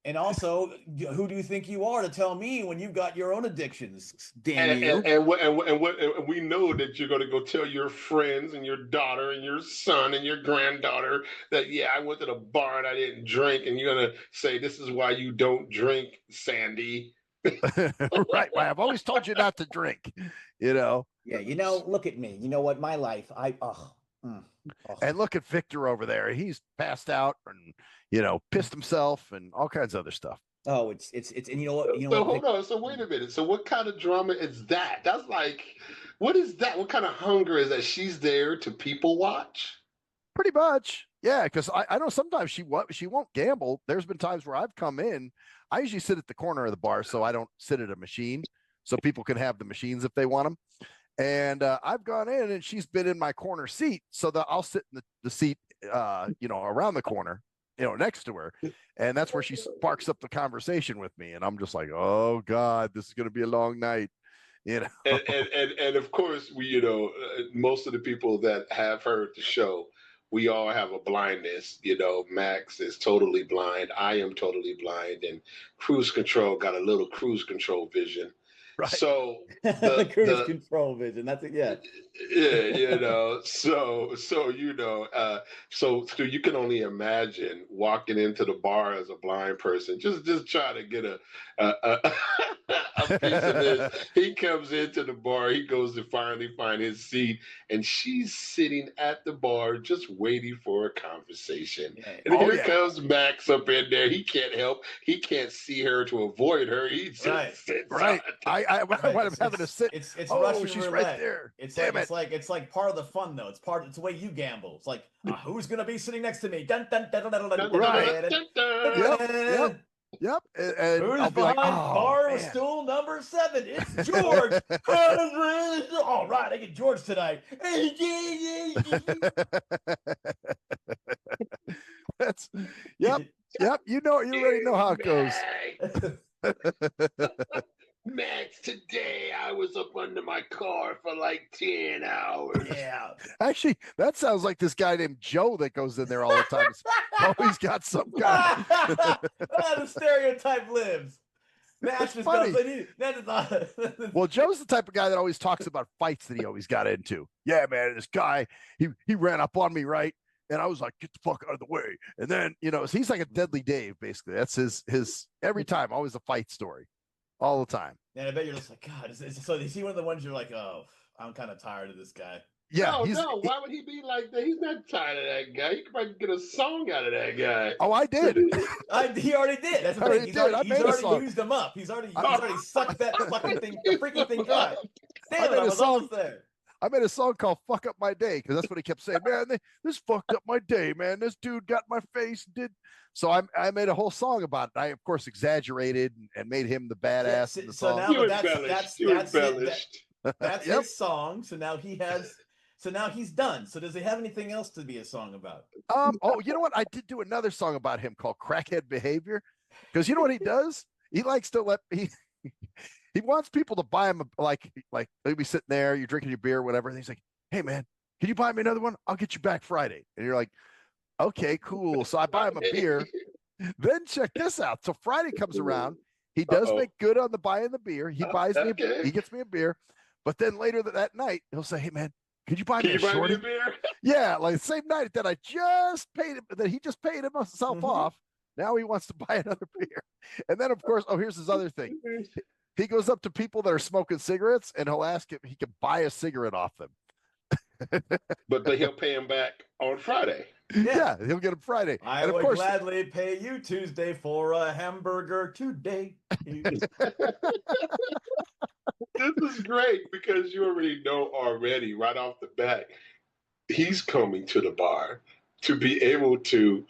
And also, who do you think you are to tell me when you've got your own addictions? Damn you! And we know that you're going to go tell your friends and your daughter and your son and your granddaughter that, yeah, I went to the bar and I didn't drink, and you're going to say, this is why you don't drink, Sandy. Right. I've always told you not to drink, you know. Yeah, look at me. You know what? My life, And look at Victor over there. He's passed out and, pissed himself and all kinds of other stuff. Oh, it's and you know what? So hold on. So wait a minute. So what kind of drama is that? That's like, what is that? What kind of hunger is that? She's there to people watch. Pretty much. Yeah, because I know sometimes she won't gamble. There's been times where I've come in. I usually sit at the corner of the bar, so I don't sit at a machine, so people can have the machines if they want them. And I've gone in, and she's been in my corner seat, so that I'll sit in the seat, around the corner, next to her, and that's where she sparks up the conversation with me, and I'm just like, oh God, this is going to be a long night. And of course, most of the people that have heard the show, we all have a blindness. Max is totally blind. I am totally blind, and cruise control got a little cruise control vision. Right. So the cruise control vision. That's it. Yeah. Yeah. So you can only imagine walking into the bar as a blind person, just try to get a piece of this. He comes into the bar, he goes to finally find his seat, and she's sitting at the bar just waiting for a conversation. Yeah. And here comes Max up in there. He can't help. He can't see her to avoid her. He just sits right. I'm having to sit. It's Russian she's roulette. Right there. It's Damn it's like part of the fun though. It's the way you gamble. It's like who's gonna be sitting next to me? Dun, dun, dun, dun, dun, dun, dun, right. Yep. And who's I'll be behind like, bar stool number 7? It's George. All right, I get George tonight. That's yep. You already know how it goes. Max, today I was up under my car for like 10 hours. Yeah. Actually, that sounds like this guy named Joe that goes in there all the time. Always got some kind of... The stereotype lives. Nash just goes, well, Joe's the type of guy that always talks about fights that he always got into. Yeah, man, this guy, he ran up on me, right? And I was like, get the fuck out of the way. And then, he's like a Deadly Dave, basically. That's his every time, always a fight story. All the time. And I bet you're just like, God, so is he one of the ones you're like, oh, I'm kind of tired of this guy? Yeah. No, why would he be like that? He's not tired of that guy. You could probably get a song out of that guy. Oh, I did. He already did. That's the thing. He's already used them up. He's already sucked that fucking thing, the freaking thing dry. Damn it, I was almost there. I made a song called Fuck Up My Day because that's what he kept saying. Man, this fucked up my day, man. This dude got my face, So I made a whole song about it. I, of course, exaggerated and made him the badass in the song. Now that's his song. So now he's done. So does he have anything else to be a song about? You know what? I did do another song about him called Crackhead Behavior. Because you know what he does? He likes to he wants people to buy him like they'll be sitting there, you're drinking your beer, whatever, and he's like, hey man, can you buy me another one? I'll get you back Friday. And you're like, okay, cool. So I buy him a beer. Then check this out. So Friday comes around. He does make good on the buying the beer. He buys me he gets me a beer. But then later that night, he'll say, hey man, could you buy me a shorty? Beer? Yeah, like the same night that I just paid him, that he just paid himself off. Now he wants to buy another beer. And then of course, here's his other thing. He goes up to people that are smoking cigarettes and he'll ask if he can buy a cigarette off them. But he'll pay him back on Friday. Yeah, he'll get him Friday. I would gladly pay you Tuesday for a hamburger today. This is great because you already know right off the bat, he's coming to the bar to be able to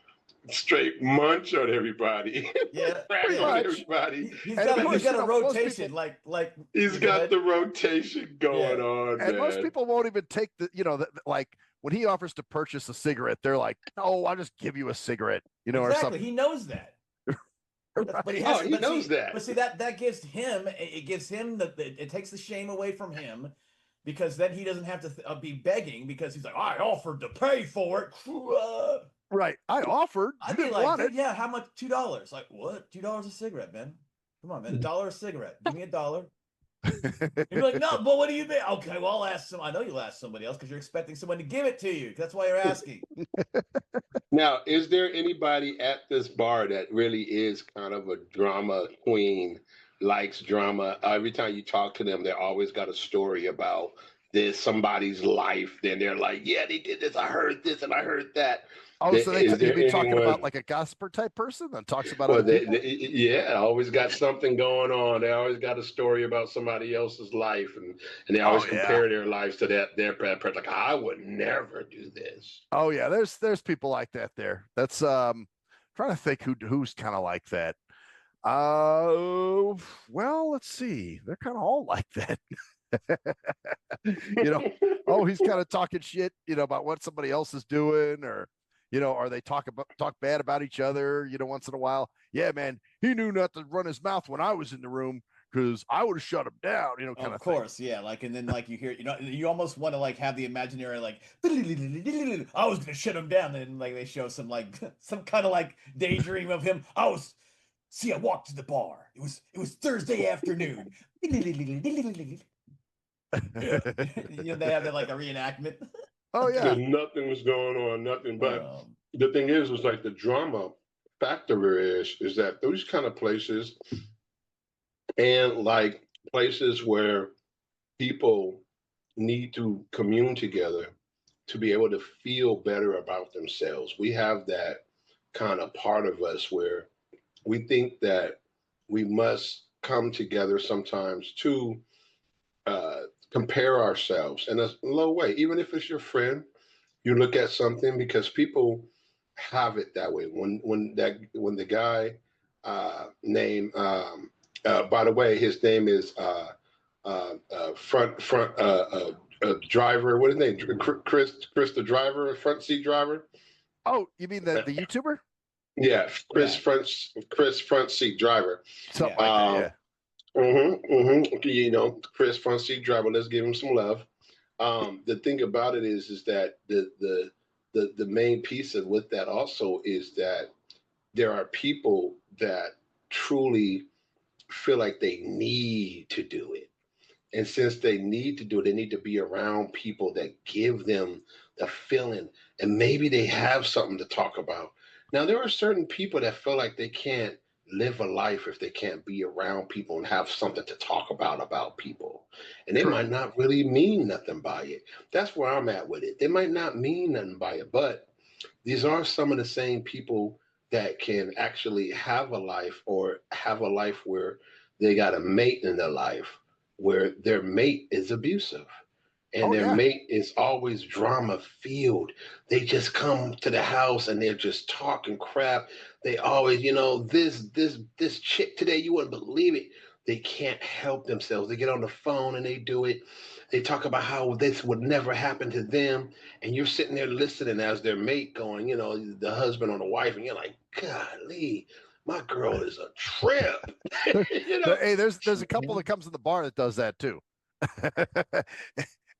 straight munch on everybody. Yeah, on everybody. He's got a rotation, people, he's got the rotation going on. And man. most people won't even take like when he offers to purchase a cigarette, they're like, "Oh, I'll just give you a cigarette," exactly. or something. He knows that. Right. But he knows that. But see, that gives him. It gives him it takes the shame away from him. Because then he doesn't have to be begging because he's like, I offered to pay for it. Right. I offered. I'd be like, yeah, how much? $2. Like, what? $2 a cigarette, man. Come on, man. $1 a cigarette. Give me $1. You'd be like, no, but what do you mean? Okay, well, I'll ask I know you'll ask somebody else because you're expecting someone to give it to you. That's why you're asking. Now, is there anybody at this bar that really is kind of a drama queen likes drama. Every time you talk to them, they always got a story about this somebody's life. Then they're like, "Yeah, they did this. I heard this, and I heard that." Oh, so Is you'd there be talking about anyone? like a gossiper type person that talks about Well, other people? yeah, always got something going on. They always got a story about somebody else's life, and they Oh always yeah. compare their lives to their parents. Like, I would never do this. Oh yeah. There's people like that there. That's trying to think who's kind of like that. Well, let's see. They're kind of all like that. you know, oh, he's kind of talking shit, about what somebody else is doing, or or they talk bad about each other, once in a while. Yeah, man, he knew not to run his mouth when I was in the room because I would have shut him down, kind Of of thing. course, yeah. Like, and then like you hear, you almost want to like have the imaginary like, I was gonna shut him down, and like they show some like some kind of like daydream of him. I walked to the bar. It was Thursday afternoon. They have that like a reenactment. Oh yeah. And nothing was going on, nothing. But Um, the thing is like the drama factor is that those kind of places and like places where people need to commune together to be able to feel better about themselves. We have that kind of part of us where we think that we must come together sometimes to compare ourselves in a low way, even if it's your friend. You look at something because people have it that way. When the guy named by the way, his name is front driver. What is his name? Chris the driver, front seat driver. Oh, you mean the YouTuber? Yeah, Yeah. Chris front seat driver. Something Yeah. like that. Yeah. Chris front seat driver. Let's give him some love. The thing about it is that the main piece of with that also is that there are people that truly feel like they need to do it. And since they need to do it, they need to be around people that give them the feeling and maybe they have something to talk about. Now, there are certain people that feel like they can't live a life if they can't be around people and have something to talk about people. And they True. might not really mean nothing by it. That's where I'm at with it. They might not mean nothing by it, but these are some of the same people that can actually have a life or have a life where they got a mate in their life where their mate is abusive and Oh their yeah. mate is always drama filled. They just come to the house and they're just talking crap. They always, this chick today, you wouldn't believe it. They can't help themselves. They get on the phone and they do it. They talk about how this would never happen to them, and you're sitting there listening as their mate going, the husband or the wife, and you're like, golly, my girl is a trip. Hey, there's a couple that comes in the bar that does that too.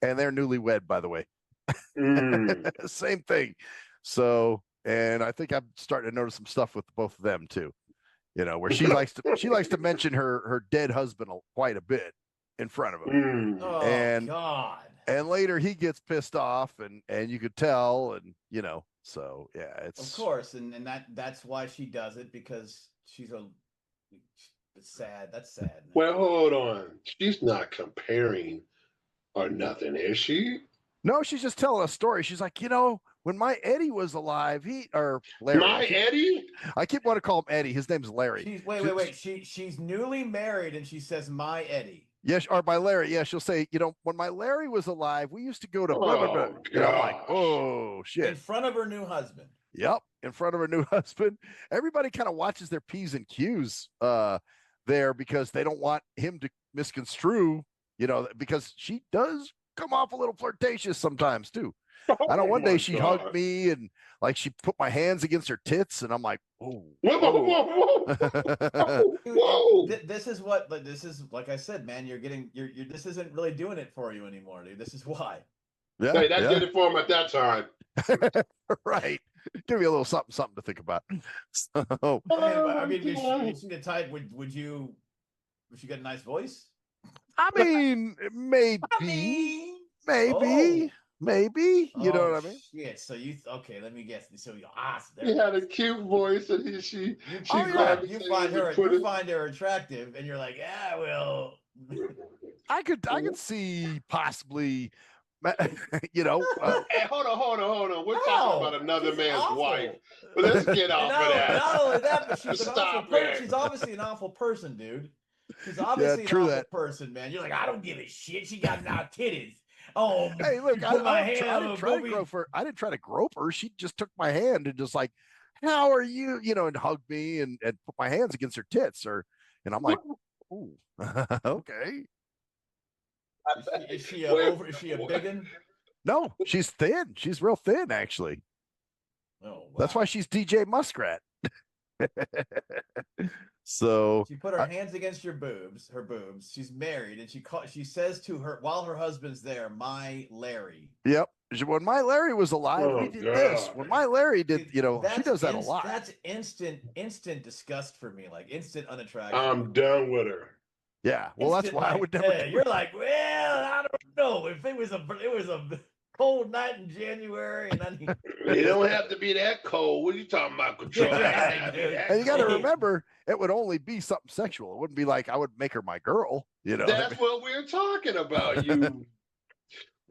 And they're newlywed, by the way. Same thing. So, and I think I'm starting to notice some stuff with both of them too. Where she likes to mention her dead husband quite a bit in front of him. oh God. And later he gets pissed off, and you could tell, and so yeah, it's Of course, and that's why she does it, because it's sad. That's sad. Well, hold on. She's not comparing or nothing, is she? No, she's just telling a story. She's like, when my Eddie was alive, or Larry. My Eddie? I keep wanting to call him Eddie. His name's Larry. Wait. She's newly married and she says my Eddie. Yes, or by Larry. Yeah, she'll say, when my Larry was alive, we used to go to blah, blah, blah. And I'm like, oh shit. In front of her new husband. Yep, in front of her new husband. Everybody kind of watches their P's and Q's there because they don't want him to misconstrue, because she does come off a little flirtatious sometimes too. I know one day she hugged me and like she put my hands against her tits, and I'm like, oh. Whoa. This is like I said, man. You're this isn't really doing it for you anymore, dude. This is why. Yeah, hey, that did it for him at that time. Right. Give me a little something to think about. So, I mean, is she the type? Would she got a nice voice? I mean, maybe. Oh. maybe. You know Oh what I mean? shit! So okay? Let me guess. So you there He it had a is. cute voice, and she Oh grabbed yeah, his You hands and put it. find her attractive, and you're like, yeah, well. I could see possibly, you know, Hey, hold on. We're talking about How? another She's man's wife. awful. But let's get And off of not that. only that, but she's an awful Stop person. it. She's obviously an awful person, dude. She's yeah, obviously an true awful that. person, man. You're like, I don't give a shit. She got now titties. Oh, Hey, look, you put my hand I on didn't a try go to be. grope her. I didn't try to grope her. She just took my hand and just like, how are you? You know, and hugged me and put my hands against her tits, and I'm like, ooh, okay. Is she a Wait, over? Is she a biggin? No, she's thin. She's real thin, actually. Oh That's why wow. she's DJ Muskrat. So, She put her I, hands against her boobs. She's married, and she says to her while her husband's there, "My Larry." yep. When my Larry was alive, we oh did this. God. When my Larry did, See, she does that a lot. that's instant disgust for me, like instant unattraction. I'm done with her. Yeah. Well, that's Instant why I like, would never do you're it. like, well, I don't know if it was a cold night in January, and I need, It don't have to be that cold. What are you talking about, control? It ain't right, gotta be dude. And that you got to cold. remember, it would only be something sexual. It wouldn't be like I would make her my girl. You know what I That's what we're talking about. mean?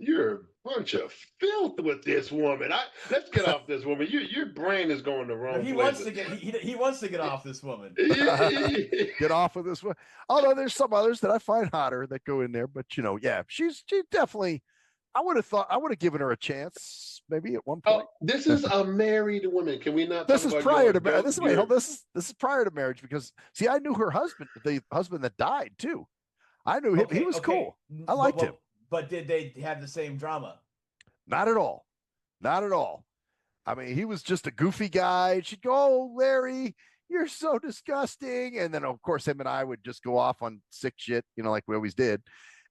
You're a bunch of filth with this woman. Let's get off this woman. Your brain is going the No, wrong he wants places. to get he wants to get off this woman. Get off of this one. Although there's some others that I find hotter that go in there, but yeah, she definitely. I would have given her a chance maybe at one Oh, point. this is a married woman. Can we not talk This is about prior your to adult? this. Wait, hold. This is prior to marriage because see, I knew her husband, the husband that died too. I knew him. He Okay, was okay. cool. I liked him. But did they have the same drama? Not at all. Not at all. I mean, he was just a goofy guy. She'd go, "Oh, Larry, you're so disgusting," and then of course him and I would just go off on sick shit, like we always did.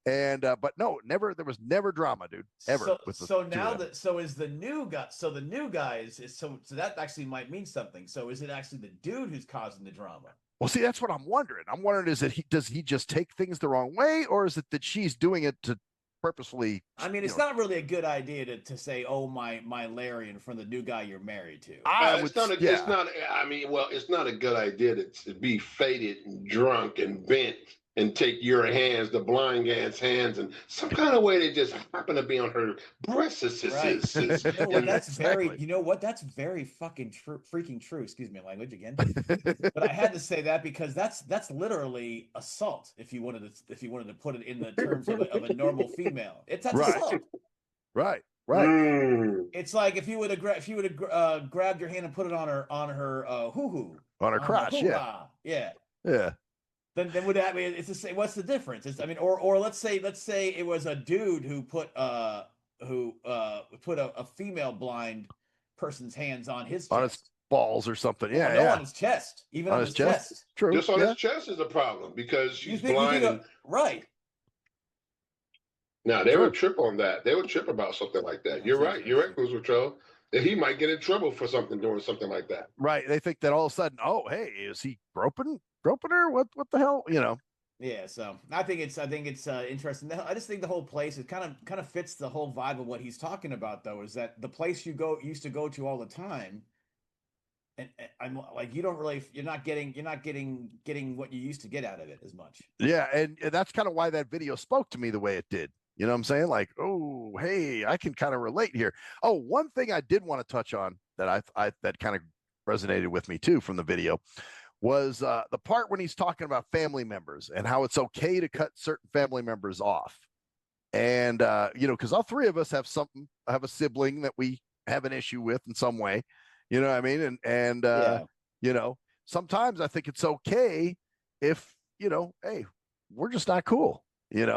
And but no, never. There was never drama, dude, ever with the So two now of them. is the new guy. So the new guy is so that actually might mean something. So is it actually the dude who's causing the drama? Well, see, that's what I'm wondering. I'm wondering is that does he just take things the wrong way, or is it that she's doing it to purposefully? I mean, it's not really a good idea to say, "Oh, my Larry," in front of the new guy you're married to. I would, It's not. It's yeah, not. I mean, well, it's not a good idea to be faded and drunk and bent and take your hands, the blind man's hands, and some kind of way they just happen to be on her breasts. Right. You know what? And That's very. exactly. You know what? That's very fucking freaking true. Excuse me, language again. But I had to say that because that's literally assault. If you wanted to put it in the terms of a normal female, that's Right. assault. Right. It's like if you would have grabbed your hand and put it on her hoo hoo On her crotch, yeah, yeah. yeah. Then would that mean it's the same? What's the difference? I mean, or let's say it was a dude who put a female blind person's hands on his chest. On his balls or something. Yeah, no, yeah. on his chest, even on his chest. chest. True. just on yeah. his chest is a problem because she's You blind. think right. Now they would trip on that. They would trip about something like that. You're right. You're right, Cruise Patrol. That he might get in trouble for something doing something like that. Right. They think that all of a sudden, oh, hey, is he groping her? What the hell? Yeah, so I think it's interesting. I just think the whole place it kind of fits the whole vibe of what he's talking about, though. Is that the place you used to go to all the time, and I'm like you're not getting what you used to get out of it as much. Yeah, and that's kind of why that video spoke to me the way it did. You know what I'm saying? Like, oh, hey, I can kind of relate here. Oh, one thing I did want to touch on that I that kind of resonated with me too from the video was the part when he's talking about family members and how it's okay to cut certain family members off. And because all three of us have a sibling that we have an issue with in some way. You know what I mean? And sometimes I think it's okay if, hey, we're just not cool. And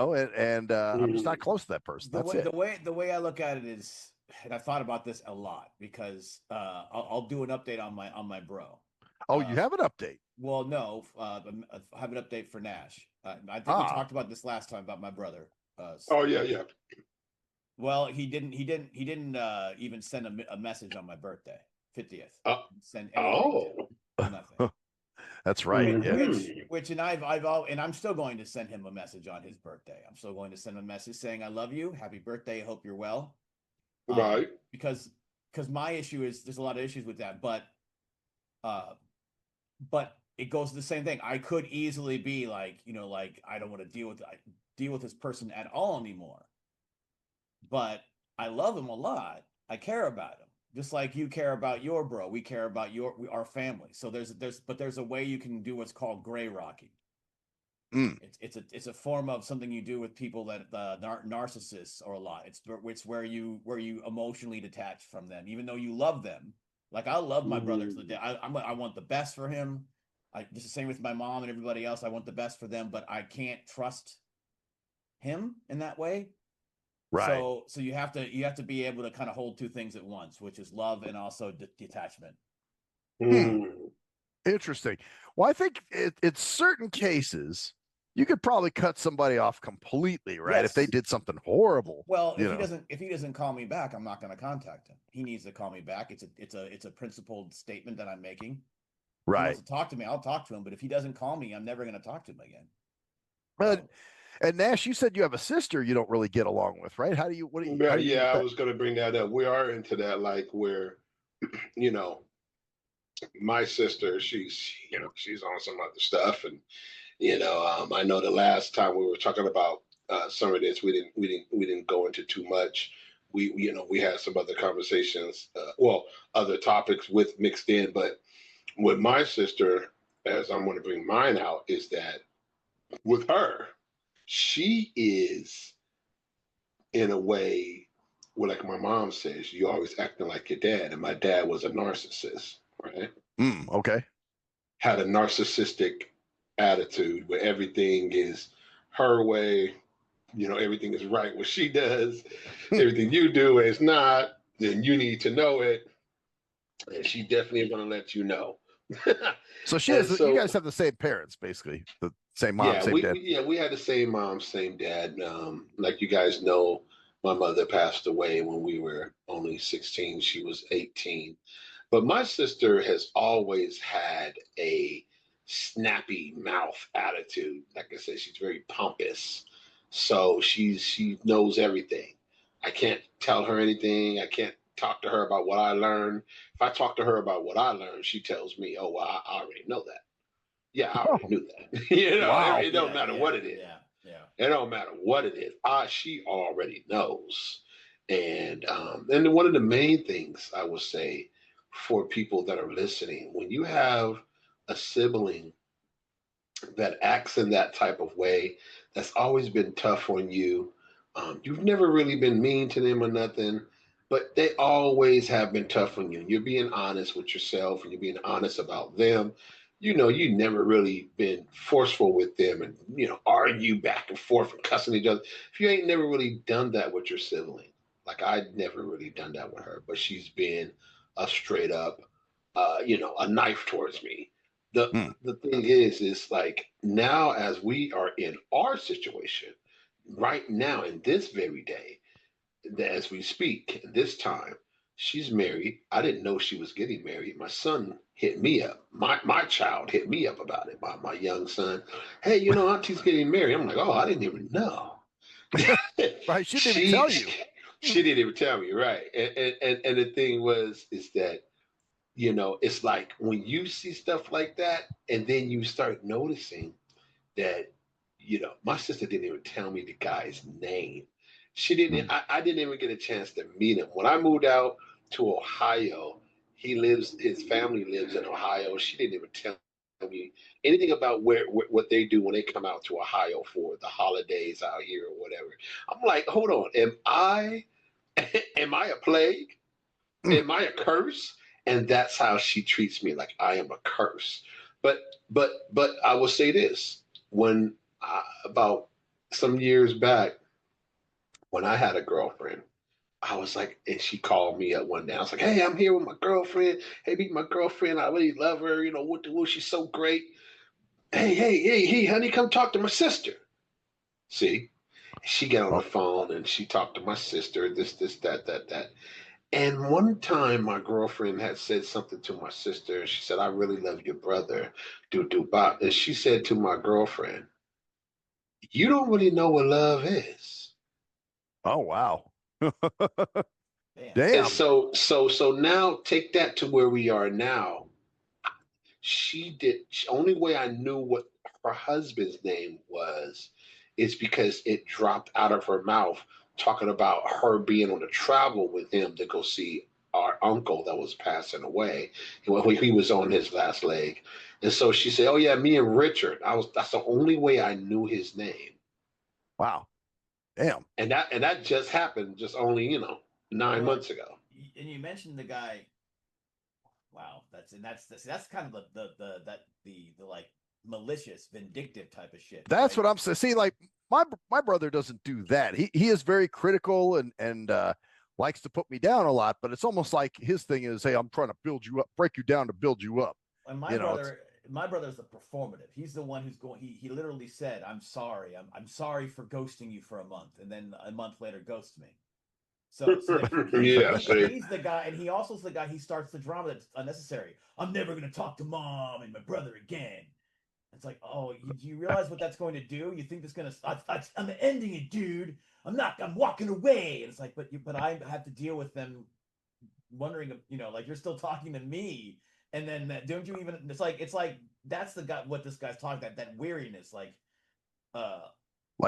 I'm just not close to that person. That's it. The way I look at it is, and I thought about this a lot because I'll do an update on my bro. Oh, you have an update? Well, no, I have an update for Nash. I think we talked about this last time about my brother. Oh yeah. Well, he didn't even send a message on my birthday, 50th. Send anything. Nothing. That's right. Which and I'm still going to send him a message on his birthday. I'm still going to send him a message saying I love you, happy birthday, I hope you're well. Right. Because my issue is there's a lot of issues with that, but it goes to the same thing. I could easily be like, like I don't want to deal with this person at all anymore. But I love him a lot. I care about him. Just like you care about your bro. We care about our family. So there's a way you can do what's called gray rocking. Mm. It's a form of something you do with people that narcissists are a lot. It's where you emotionally detach from them, even though you love them. Like I love my brother to the day. I want the best for him. Just the same with my mom and everybody else. I want the best for them, but I can't trust him in that way. Right. So you have to be able to kind of hold two things at once, which is love and also detachment. Interesting. Well, I think in certain cases, you could probably cut somebody off completely, right? Yes. If they did something horrible. Well, if he doesn't call me back, I'm not going to contact him. He needs to call me back. It's a principled statement that I'm making. If he wants to talk to me, I'll talk to him. But if he doesn't call me, I'm never going to talk to him again. But and Nash, you said you have a sister you don't really get along with, right? How do you? I was going to bring that up. We are into that, like where, my sister, she's on some other stuff, and I know the last time we were talking about some of this, we didn't go into too much. We had some other conversations, other topics with mixed in, but with my sister, as I'm going to bring mine out, is that with her, she is in a way where, like my mom says, you always acting like your dad, and my dad was a narcissist, right? Okay. Had a narcissistic attitude where everything is her way, everything is right what she does, everything you do is not, then you need to know it, and she definitely is going to let you know. So you guys have the same parents, basically, the same mom, same dad. We had the same mom, same dad. Like you guys know, my mother passed away when we were only 16. She was 18. But my sister has always had a snappy mouth attitude. Like I said, she's very pompous. So she knows everything. I can't tell her anything. I can't talk to her about what I learned. If I talk to her about what I learned, she tells me, "Oh, well, I already know that." Yeah, I already knew that. Wow. It don't matter what it is. Yeah. It don't matter what it is. She already knows. And one of the main things I would say for people that are listening, when you have a sibling that acts in that type of way, that's always been tough on you. You've never really been mean to them or nothing, but they always have been tough on you. You're being honest with yourself and you're being honest about them. You never really been forceful with them and, argue back and forth and cussing each other. If you ain't never really done that with your sibling, like I'd never really done that with her, but she's been a straight up, a knife towards me. The thing is like now as we are in our situation right now in this very day, as we speak, this time, she's married. I didn't know she was getting married. My son hit me up. My child hit me up about it. My young son. Hey, Auntie's getting married. I'm like, oh, I didn't even know. Right. She didn't even tell you. She didn't even tell me, right? And the thing is that it's like when you see stuff like that, and then you start noticing that, my sister didn't even tell me the guy's name. She didn't. I didn't even get a chance to meet him. When I moved out to Ohio, his family lives in Ohio. She didn't even tell me anything about what they do when they come out to Ohio for the holidays out here or whatever. I'm like, hold on, am I a plague? Am I a curse? And that's how she treats me, like I am a curse. But I will say this: when about some years back, when I had a girlfriend, I was like, and she called me up one day. I was like, hey, I'm here with my girlfriend. Hey, meet my girlfriend. I really love her. What the woo? She's so great. Hey, honey, come talk to my sister. See, she got on the phone and she talked to my sister. This, that. And one time, my girlfriend had said something to my sister. She said, "I really love your brother, do bop." And she said to my girlfriend, "You don't really know what love is." Oh, wow. Damn. And Damn. so now take that to where we are now. Only way I knew what her husband's name was is because it dropped out of her mouth talking about her being on a travel with him to go see our uncle that was passing away when he was on his last leg. And so she said, "Oh yeah, me and Richard." That's the only way I knew his name. Wow. Damn. And that just happened just only, 9 months ago. And you mentioned the guy. Wow, that's kind of the like malicious, vindictive type of shit. That's right? what I'm saying. See, like my brother doesn't do that. He is very critical and likes to put me down a lot, but it's almost like his thing is, hey, I'm trying to build you up, break you down to build you up. And my brother's the performative. He's the one who's going. He literally said, "I'm sorry. I'm sorry for ghosting you for a month," and then a month later, ghosts me. So Yeah, see. he's the guy, and he also is the guy. He starts the drama that's unnecessary. I'm never gonna talk to mom and my brother again. It's like, oh, do you realize what that's going to do? You think it's gonna? I'm ending it, dude. I'm not. I'm walking away. And it's like, but I have to deal with them wondering, like you're still talking to me, and then don't you even? It's like that's the guy. What this guy's talking that weariness, Like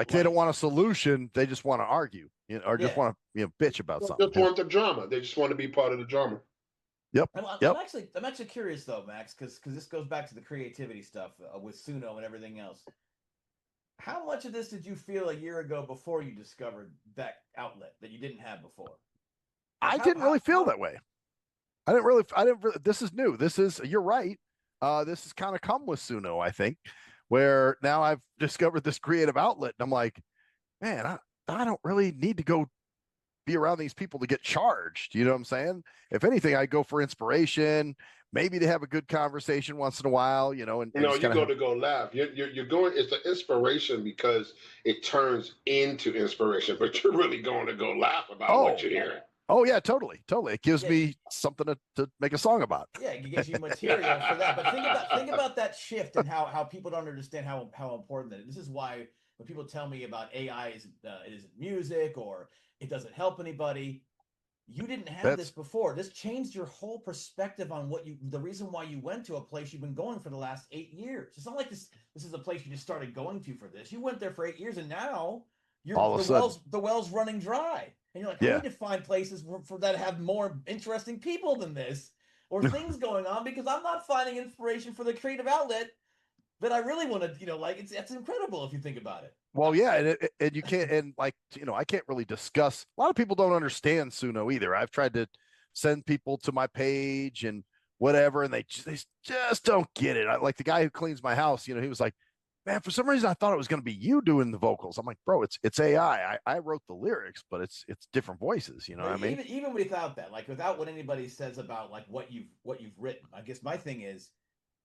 they don't want a solution, they just want to argue, or just Yeah. want to bitch about They something. just want the drama. They just want to be part of the drama. Yep. I'm actually curious though, Max, because this goes back to the creativity stuff with Suno and everything else. How much of this did you feel a year ago before you discovered that outlet that you didn't have before? I didn't really feel that way. I didn't really. This is new. You're right. This has kind of come with Suno, I think, where now I've discovered this creative outlet, and I'm like, man, I don't really need to go be around these people to get charged. You know what I'm saying? If anything, I go for inspiration, maybe to have a good conversation once in a while, and No, just you kinda go to go laugh. You're going. It's an inspiration because it turns into inspiration, but you're really going to go laugh about what you're hearing. Oh yeah, totally. It gives me something to make a song about. Yeah, it gives you material for that. But think about that shift and how people don't understand how important that is. This is why when people tell me about AI isn't music or it doesn't help anybody, you didn't have this before. This changed your whole perspective on the reason why you went to a place you've been going for the last 8 years. It's not like this is a place you just started going to for this. You went there for 8 years and now the well's running dry. And you're like, I need to find places for that have more interesting people than this or things going on because I'm not finding inspiration for the creative outlet that I really want to, it's incredible if you think about it. Well, yeah, and you can't, and I can't really discuss. A lot of people don't understand Suno either. I've tried to send people to my page and whatever, and they just don't get it. Like the guy who cleans my house, he was like, man, for some reason I thought it was going to be you doing the vocals. I'm like, bro, it's AI. I wrote the lyrics, but it's different voices. You know what I mean? Even without that, without what anybody says about what you've written, I guess my thing is,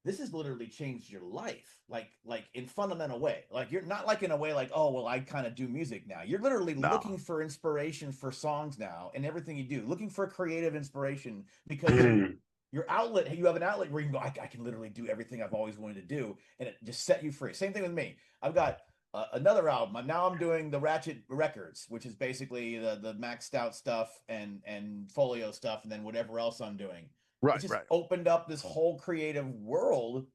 this has literally changed your life, like in fundamental way. Like you're not in a way like, oh well, I kind of do music now. You're literally looking for inspiration for songs now, and everything you do, looking for creative inspiration because your outlet, you have an outlet where you can go, I can literally do everything I've always wanted to do, and it just set you free. Same thing with me. I've got another album. Now I'm doing the Ratchet Records, which is basically the maxed out stuff and folio stuff, and then whatever else I'm doing. Right, it just opened up this whole creative world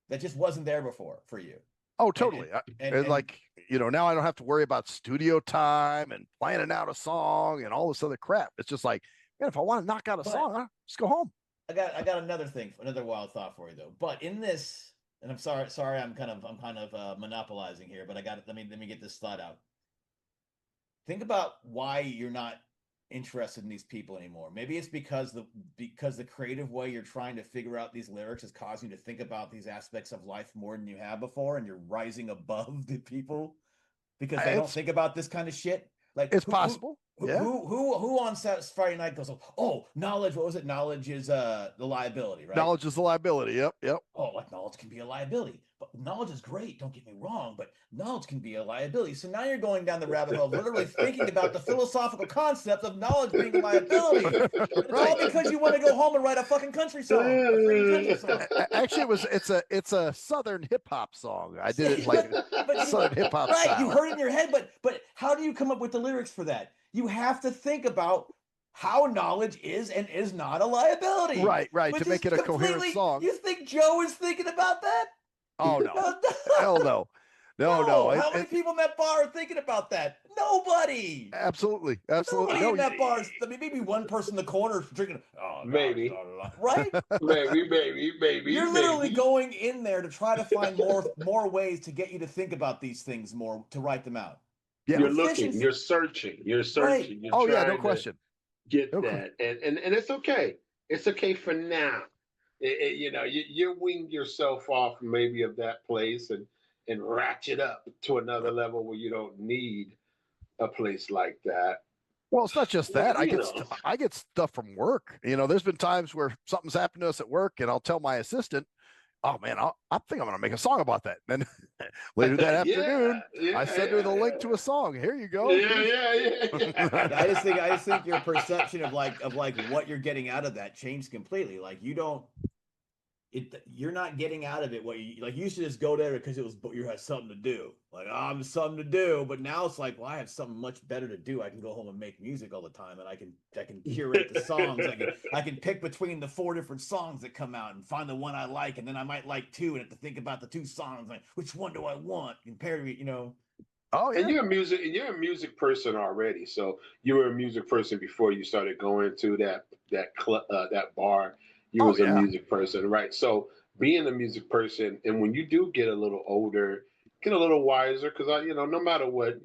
that just wasn't there before for you. Oh, totally. And now I don't have to worry about studio time and planning out a song and all this other crap. It's just like, man, if I want to knock out a song, I'll just go home. I got another wild thought for you though. But in this, and I'm sorry, I'm kind of monopolizing here, but let me get this thought out. Think about why you're not interested in these people anymore. Maybe it's because the creative way you're trying to figure out these lyrics is causing you to think about these aspects of life more than you have before, and you're rising above the people because they don't think about this kind of shit. Like it's possible. Who on Friday night goes, oh, knowledge, what was it? Knowledge is the liability, right? Knowledge is the liability. Yep. Oh, knowledge can be a liability. But knowledge is great, don't get me wrong, but knowledge can be a liability. So now you're going down the rabbit hole, literally thinking about the philosophical concept of knowledge being a liability. It's all because you want to go home and write a fucking country song. A free country song. Actually, it's a Southern hip hop song. I did it like Southern hip hop style. You heard it in your head, but how do you come up with the lyrics for that? You have to think about how knowledge is and is not a liability. Right, Which to make is it a coherent completely. song. You think Joe is thinking about that? Oh no, hell no, no. How many people in that bar are thinking about that? Nobody. Absolutely. Nobody No, in that bar. I mean, maybe one person in the corner drinking. Oh, Maybe. right? Maybe. You're literally going in there to try to find more ways to get you to think about these things more, to write them out. yeah. You're looking, you're searching, Right. you're Oh yeah, no trying to question. get No that, and it's okay. It's okay for now. You know, you wean yourself off maybe of that place and ratchet up to another level where you don't need a place like that. Well, it's not just that. Well, you know, I get stuff from work. You know, there's been times where something's happened to us at work, and I'll tell my assistant, "Oh man, I think I'm going to make a song about that." And then later that afternoon, I send her the link to a song. Here you go. I just think your perception of like what you're getting out of that changed completely. Like you're not getting out of it what you like. You used to just go there because you had something to do. Like, oh, I'm something to do. But now it's like, well, I have something much better to do. I can go home and make music all the time, and I can curate the songs. I can pick between the 4 different songs that come out and find the one I like, and then I might like 2 and have to think about the 2 songs. Like, which one do I want? Compare, you know. Oh yeah. And you're a music person already. So you were a music person before you started going to that bar. You was a music person, right? So being a music person, and when you do get a little older, get a little wiser, because no matter what,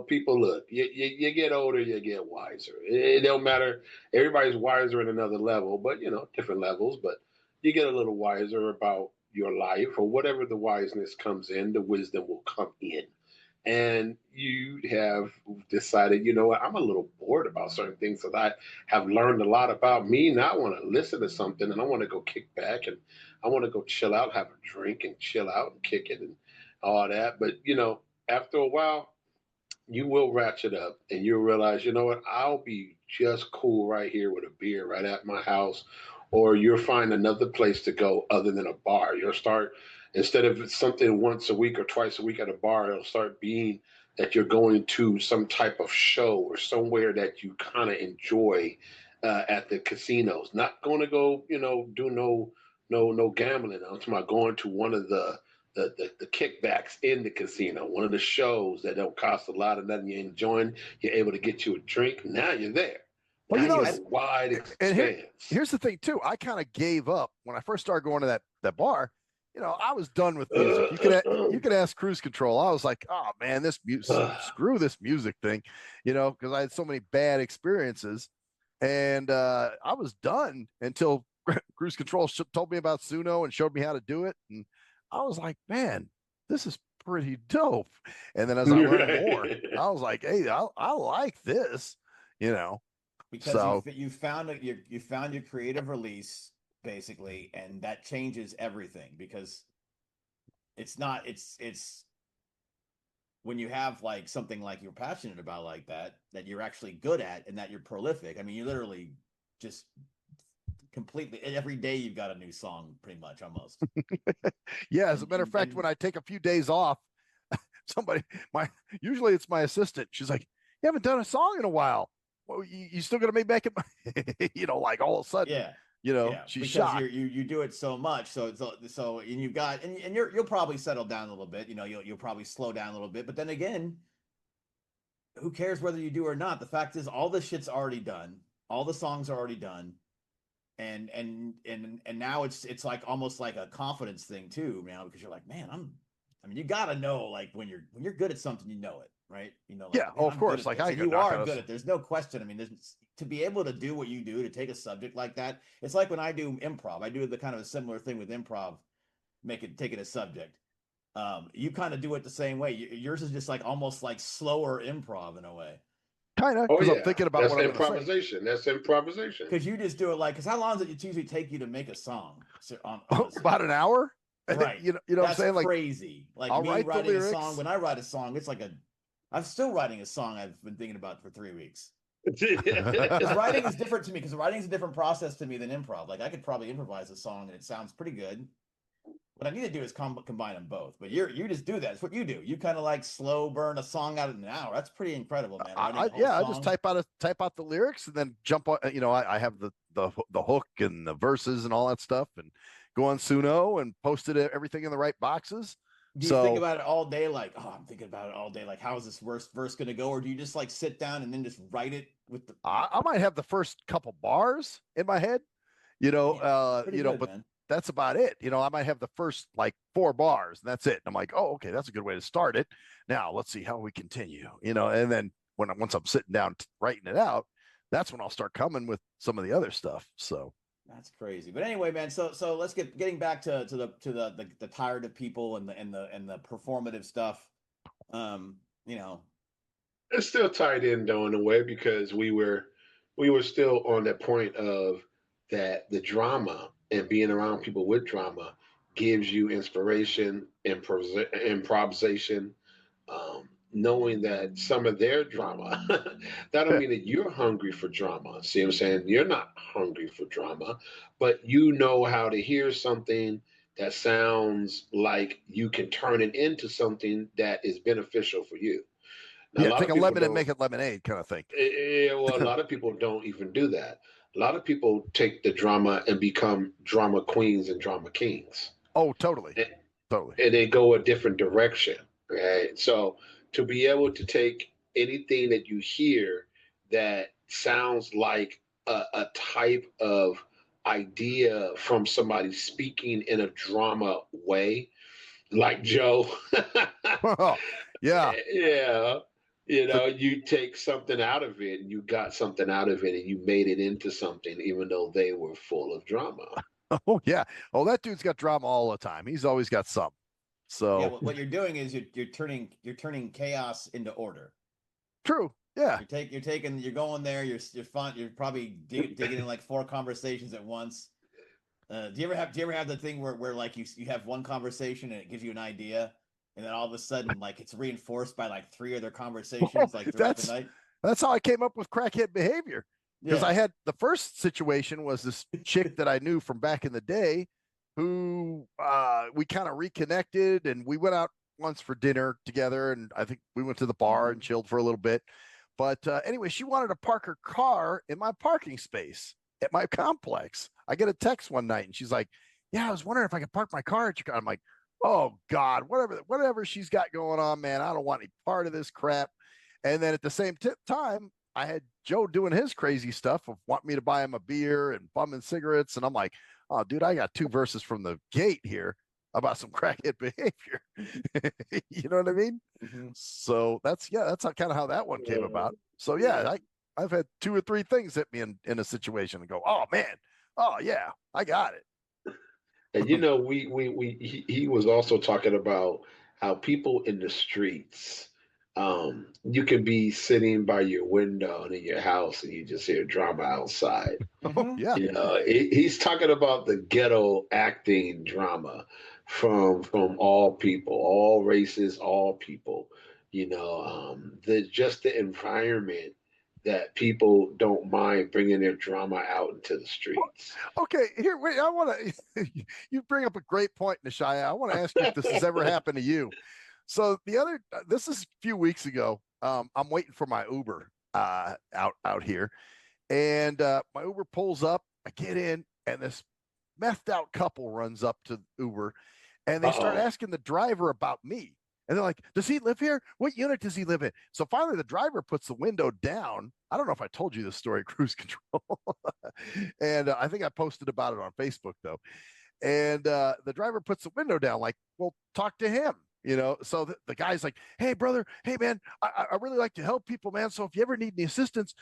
people look. You get older, you get wiser. It don't matter. Everybody's wiser at another level, but different levels. But you get a little wiser about your life, or whatever the wiseness comes in, the wisdom will come in, and you have decided, what, I'm a little bored about certain things that I have learned a lot about me. Now I want to listen to something, and I want to go kick back, and I want to go chill out, have a drink and chill out and kick it and all that. But, after a while, you will ratchet up and you'll realize, what, I'll be just cool right here with a beer right at my house. Or you'll find another place to go other than a bar. You'll start, instead of something once a week or twice a week at a bar, it'll start being that you're going to some type of show or somewhere that you kind of enjoy at the casinos. Not going to go, do no gambling. I'm talking about going to one of the kickbacks in the casino, one of the shows that don't cost a lot of nothing. You're enjoying, you're able to get you a drink. Now you're there. Well, now it's wide expanse. Here's the thing too. I kind of gave up when I first started going to that bar. I was done with music. You could ask Cruise Control. I was like, oh man, this music, screw this music thing, because I had so many bad experiences, and I was done until Cruise Control told me about Suno and showed me how to do it, and I was like, man, this is pretty dope. And then as I learned more, I was like, hey, I like this, because you found your creative release basically, and that changes everything, because it's when you have like something like you're passionate about like that you're actually good at and that you're prolific. I mean, you literally just completely every day you've got a new song pretty much almost. Yeah, as a matter of fact, when I take a few days off, usually it's my assistant. She's like, you haven't done a song in a while. Well, you still gonna make back it, like all of a sudden. She's because shocked. you do it so much, so and you've got and you'll probably settle down a little bit. You'll probably slow down a little bit, but then again, who cares whether you do or not? The fact is, all this shit's already done. All the songs are already done, and now it's like almost like a confidence thing too, because you're like, man, you gotta know, like when you're good at something, you know it, right? Like, yeah, of course, like you are good at. There's no question. I mean, to be able to do what you do, to take a subject like that, it's like when I do improv. I do the kind of a similar thing with improv, take it a subject. You kind of do it the same way. Yours is just like almost like slower improv in a way. Kind of, because I'm thinking about what I'm improvisation. That's improvisation. Because you just do it because how long does it usually take you to make a song? About an hour. Right. You know what I'm saying? Like crazy. Like I'll me writing a song. When I write a song, it's like I'm still writing a song I've been thinking about for 3 weeks. Because writing is different to me. Because writing is a different process to me than improv. Like I could probably improvise a song and it sounds pretty good, What I need to do is combine them both. But you just do that. That's what you do. You kind of like slow burn a song out in an hour. That's pretty incredible, man. Writing a whole Yeah, I song. just type out the lyrics and then jump on. I have the hook and the verses and all that stuff, and go on Suno and post it everything in the right boxes. Do you think about it all day? Like, oh, I'm thinking about it all day. Like, how is this verse going to go? Or do you just like sit down and then just write it with the? I might have the first couple bars in my head, Good, but man. that's about it. I might have the first like 4 bars and that's it. And I'm like, oh, okay, that's a good way to start it. Now let's see how we continue, and then once I'm sitting down writing it out, that's when I'll start coming with some of the other stuff. So that's crazy. But anyway, man, so let's getting back to the tired of people and the performative stuff. It's still tied in though in a way because we were still on that point of that the drama and being around people with drama gives you inspiration, improvisation, knowing that some of their drama, that don't mean that you're hungry for drama. See what I'm saying? You're not hungry for drama, but you know how to hear something that sounds like you can turn it into something that is beneficial for you. Now, a yeah, lot take of a people lemon and don't. make it lemonade kind of thing. Well, a lot of people don't even do that. A lot of people take the drama and become drama queens and drama kings, Oh, totally, and, totally. and they go a different direction. Right. So to be able to take anything that you hear that sounds like a type of idea from somebody speaking in a drama way, like Joe. Yeah. Yeah. So You take something out of it and you got something out of it and you made it into something, even though they were full of drama. oh yeah. Oh, that dude's got drama all the time. He's always got some. Yeah, So what you're doing is you're turning chaos into order. true. Yeah. You're going there. You're fun. You're probably digging in like 4 conversations at once. Do you ever have the thing where like you have one conversation and it gives you an idea, and then all of a sudden like it's reinforced by like 3 other conversations like throughout the that's night? that's how I came up with crackhead behavior. Because Yeah. I had the first situation was this chick that I knew from back in the day who we kind of reconnected and we went out once for dinner together and I think we went to the bar and chilled for a little bit. But anyway, she wanted to park her car in my parking space at my complex. I get a text one night and she's like, yeah, I was wondering if I could park my car at your car. I'm like, oh God, whatever she's got going on, man. I don't want any part of this crap. And then at the same time, I had Joe doing his crazy stuff of wanting me to buy him a beer and bumming cigarettes. And I'm like, oh, dude, I got 2 verses from the gate here about some crackhead behavior. You know what I mean? Mm-hmm. So that's kind of how that one came about. So yeah, I've had 2 or 3 things hit me in a situation and go, oh man, oh yeah, I got it. And he was also talking about how people in the streets, you can be sitting by your window and in your house and you just hear drama outside. Oh yeah. He's talking about the ghetto acting drama from all people, all races, all people. The environment that people don't mind bringing their drama out into the streets. Okay, here, wait. I want to. You bring up a great point, Nashayah. I want to ask you if this has ever happened to you. So this is a few weeks ago. I'm waiting for my Uber out here, and my Uber pulls up. I get in, and this methed out couple runs up to Uber, and they start asking the driver about me. And they're like, does he live here? What unit does he live in? So finally, the driver puts the window down. I don't know if I told you this story, cruise control. And I think I posted about it on Facebook, though. And the driver puts the window down, like, well, talk to him. So the guy's like, hey, brother, hey, man, I really like to help people, man. So if you ever need any assistance,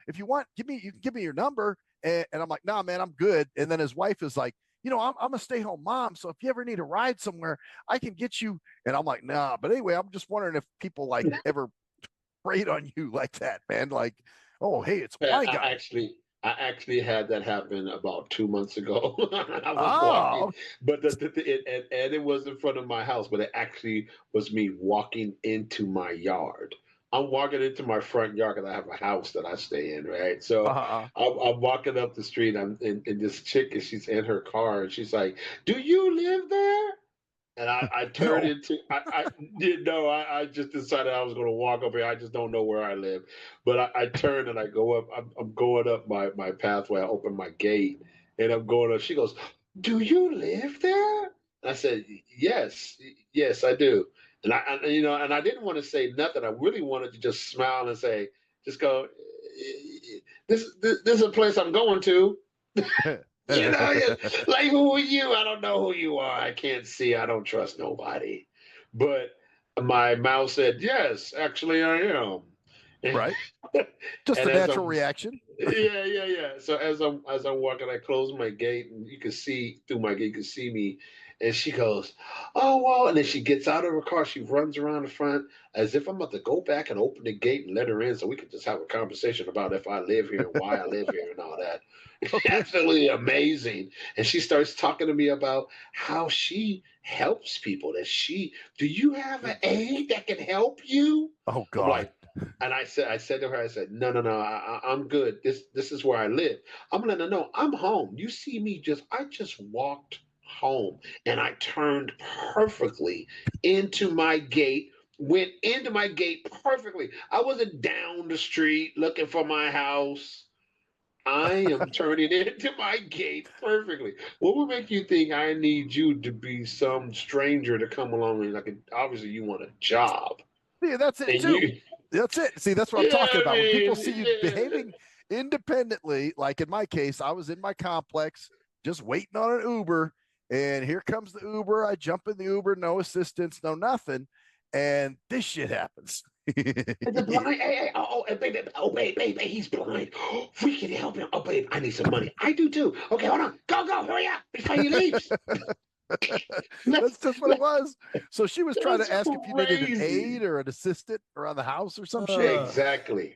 if you want, you can give me your number. And I'm like, nah, man, I'm good. And then his wife is like, I'm a stay-home mom, so if you ever need a ride somewhere, I can get you. And I'm like, nah. But anyway, I'm just wondering if people like ever preyed on you like that, man. Like, oh, hey, it's my guy. I actually had that happen about 2 months ago. I was Oh, walking, but it was in front of my house, but it actually was me walking into my yard. I'm walking into my front yard because I have a house that I stay in, right? So I'm walking up the street, and this chick, and she's in her car, and she's like, "Do you live there?" And I turned into I didn't know I just decided I was going to walk up here. I just don't know where I live, but I turn and I go up. I'm going up my pathway. I open my gate and I'm going up. She goes, "Do you live there?" I said, yes, I do." And and I didn't want to say nothing. I really wanted to just smile and say, just go, this is a place I'm going to. Like, who are you? I don't know who you are. I can't see. I don't trust nobody. But my mouth said, yes, actually I am. Right. Just And a as natural I'm, reaction. yeah. So as I'm walking, I close my gate, and you can see through my gate, you can see me. And she goes, "Oh well," and then she gets out of her car. She runs around the front as if I'm about to go back and open the gate and let her in, so we could just have a conversation about if I live here and why I live here and all that. Okay. Absolutely amazing. And she starts talking to me about how she helps people. Do you have an aide that can help you? Oh I'm God. like, and I said to her, I said, no, I'm good. This is where I live. I'm letting her know I'm home. You see me I just walked home and I turned perfectly into my gate, went into my gate perfectly. I wasn't down the street looking for my house. I am turning into my gate perfectly. What would make you think I need you to be some stranger to come along and obviously you want a job See, that's it and too. you That's it. See, that's what I'm yeah, talking I about. When people mean, see you yeah. behaving independently, like in my case, I was in my complex just waiting on an Uber, and here comes the Uber. I jump in the Uber, no assistance, no nothing, and this shit happens. And the blind, hey, baby, babe, he's blind. We can help him. Oh, babe, I need some money. I do too. Okay, hold on. Go, hurry up before he leaves. That's, That's just what it was. So she was trying that's to ask if you needed an crazy. aide or an assistant around the house or some shit. Exactly.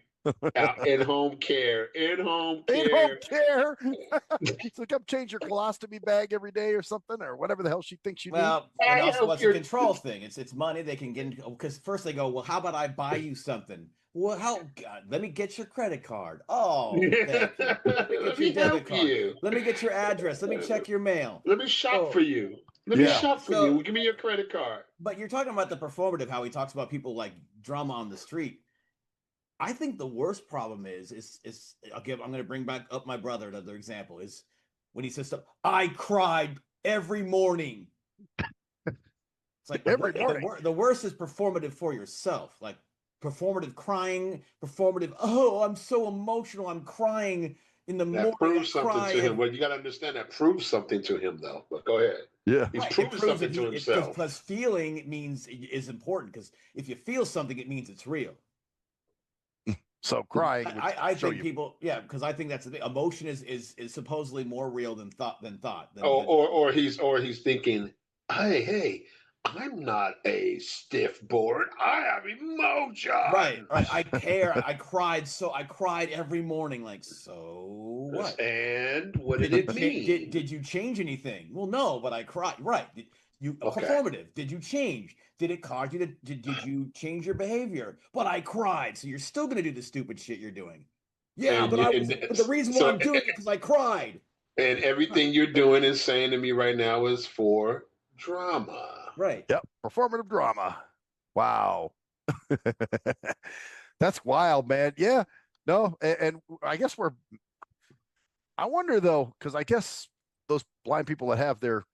In-home care. In-home In home care. care. So come change your colostomy bag every day or something, or whatever the hell she thinks you need. Well, and I also help what's a your control thing? It's money they can get because first they go, well, how about I buy you something? Well, how? God, let me get your credit card. Oh, thank you. Let me Let get your me debit help card. you. Let me get your address. Let me check your mail. Let me shop for Oh, you. Let me Yeah. yeah. shop for So, you. Give me your credit card. but you're talking about the performative, how he talks about people like drama on the street. I think the worst problem is I'm going to bring back up my brother. Another example is when he says stuff. I cried every morning. It's like Every morning. the worst is performative for yourself, like performative crying, performative. Oh, I'm so emotional. I'm crying in the That morning. I proves something cry. to him. Well, you got to understand that proves something to him, though. But go ahead. Yeah. He's Right. It proving proves that something to himself. because feeling means is important because if you feel something, it means it's real. So crying would I show think you. people, yeah, because I think that's the thing. Emotion is supposedly more real than thought. Or he's thinking, hey, I'm not a stiff board. I have Right, emotion. right. I care. I cried every morning. Like, so what? And what did Did you it mean? did you change anything? Well, no, but I cried. Right. You Okay. performative. Did you change? Did it cause you to did you change your behavior? But I cried. So you're still gonna do the stupid shit you're doing. Yeah, And, but the reason why so I'm doing it because I cried. and everything you're doing and saying to me right now is for drama. Right. Yep. Performative drama. Wow. That's wild, man. Yeah. No, and I guess I wonder though, because I guess those blind people that have their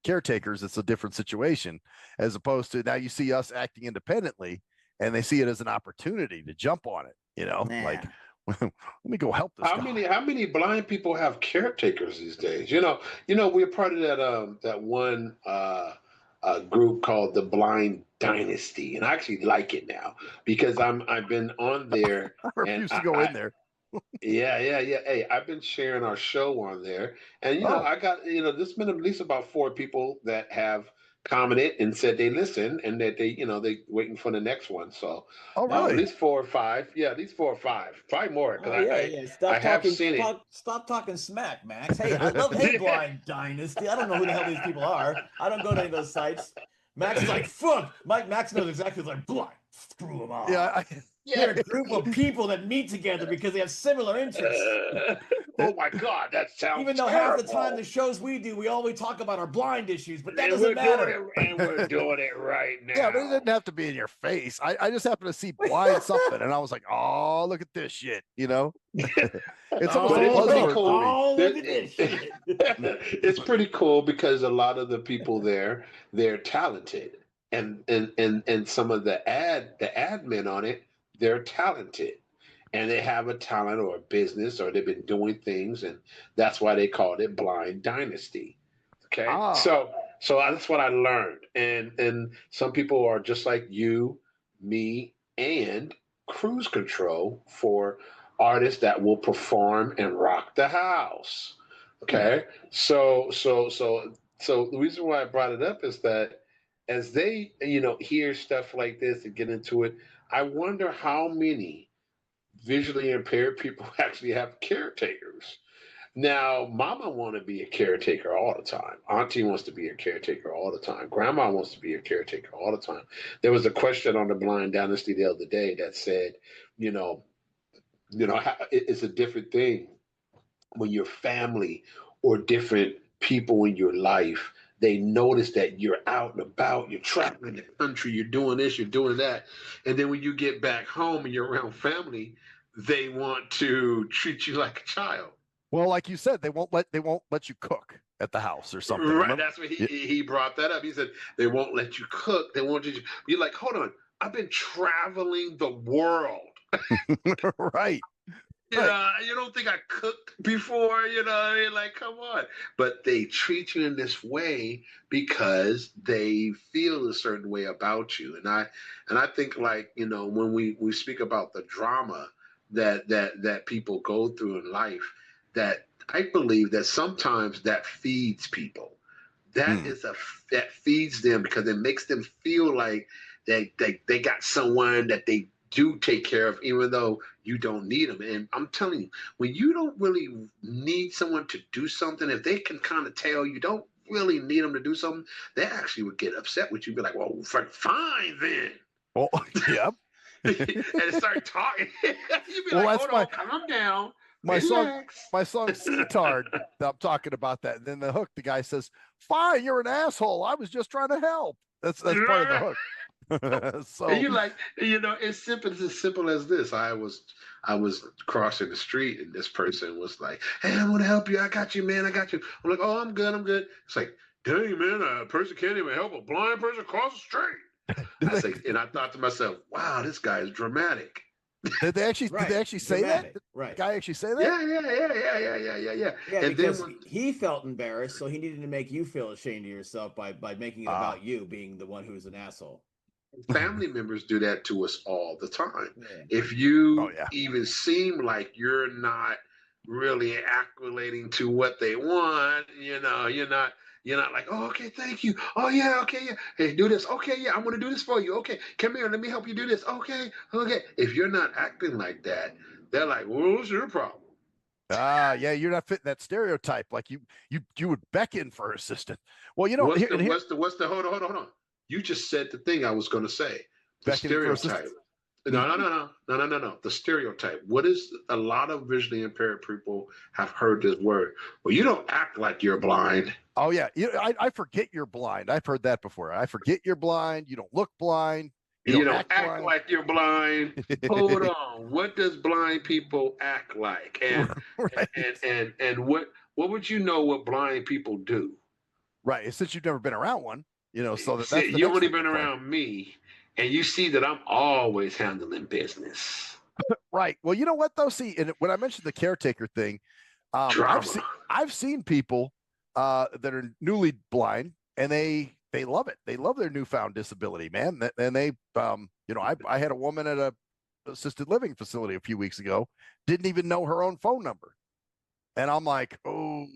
caretakers, it's a different situation as opposed to now you see us acting independently and they see it as an opportunity to jump on it, like Nah. let me go help this How guy. many blind people have caretakers these days? We're part of that one group called the Blind Dynasty, and I actually like it now because I've been on there I and refuse to go in there. yeah. Hey, I've been sharing our show on there, and Oh, I got there's been at least about 4 people that have commented and said they listen and that they waiting for the next one. So oh at really? least 4 or 5, yeah, at least 4 or 5, probably more because Oh yeah, yeah. I have seen it. Stop talking smack, Max. Hey, I love Hey Blind Dynasty. I don't know who the hell these people are. I don't go to any of those sites. Max is like, fuck. Max knows exactly like blind. Screw them all. Yeah, They're Yeah. a group of people that meet together because they have similar interests. oh my God, that sounds Even though terrible. half the time the shows we do, we always talk about our blind issues, but that And doesn't matter. we're doing it right now. Yeah, but it didn't have to be in your face. I just happened to see blind something, and I was like, "Oh, look at this shit!" You know, it's almost But a it's pretty buzzword cool. for me. Oh, look at this shit. It's pretty cool because a lot of the people there, they're talented, and some of the admin on it, they're talented, and they have a talent or a business, or they've been doing things, and that's why they called it Blind Dynasty. Okay, Ah, so that's what I learned, and some people are just like you, me, and Cruise Control for artists that will perform and rock the house. Okay, so the reason why I brought it up is that as they hear stuff like this and get into it, I wonder how many visually impaired people actually have caretakers. Now, mama want to be a caretaker all the time. Auntie wants to be a caretaker all the time. Grandma wants to be a caretaker all the time. There was a question on the Blind Dynasty the other day that said, you know, it's a different thing when your family or different people in your life, they notice that you're out and about, you're traveling the country, you're doing this, you're doing that, and then when you get back home and you're around family, they want to treat you like a child. well, like you said, they won't let you cook at the house or something. Right, Remember? that's what he brought that up. He said they won't let you cook. They won't. You're like, hold on. I've been traveling the world. Right. You don't think I cooked before? Like, come on. But they treat you in this way because they feel a certain way about you. And I think, like, when we speak about the drama that people go through in life, that I believe that sometimes that feeds people. That feeds them because it makes them feel like they got someone that they do take care of, even though you don't need them. And I'm telling you, when you don't really need someone to do something, if they can kind of tell you don't really need them to do something, they actually would get upset with you. Be like, well, fine then. Well, yeah. And start talking. You'd be Well, like, that's hold on, calm down. my Relax. song "Seatard." I'm talking about that. And then the hook, the guy says, "Fine, you're an asshole. I was just trying to help." That's part of the hook. So And you like, it's as simple as this. I was crossing the street and this person was like, "Hey, I'm gonna help you. I got you, man. I got you." I'm like, "Oh, I'm good. I'm good." It's like, "Dang, man, a person can't even help a blind person cross the street." And I thought to myself, "Wow, this guy is dramatic." did they actually say Dramatic, that? right. The guy actually say that? Yeah. Yeah, And because then he felt embarrassed, so he needed to make you feel ashamed of yourself by making it about you being the one who's an asshole. family members do that to us all the time. Yeah. If you Oh, yeah. even seem like you're not really acclimating to what they want, you're not like, "Oh, okay, thank you. Oh yeah, okay, yeah. Hey, do this. Okay, yeah, I'm gonna do this for you. Okay, come here, let me help you do this. Okay. If you're not acting like that, they're like, "Well, what's your problem?" Yeah, you're not fitting that stereotype. Like you would becken for her assistant. Well, What's the hold on. You just said the thing I was gonna say. The beckoning for stereotype. assistance. No. The stereotype. What is a lot of visually impaired people have heard this word? Well, you don't act like you're blind. Oh yeah, I forget you're blind. I've heard that before. I forget you're blind. You don't look blind. You don't act like you're blind. Hold on. What does blind people act like? And Right. and what would you know what blind people do? Right. Since you've never been around one, so that's See, the you next only thing. been around me, and you see that I'm always handling business. Right. Well, you know what though? See, and when I mentioned the caretaker thing, Drama. I've seen people that are newly blind, and they love it. They love their newfound disability, man. And they, I had a woman at a assisted living facility a few weeks ago, didn't even know her own phone number, and I'm like, oh,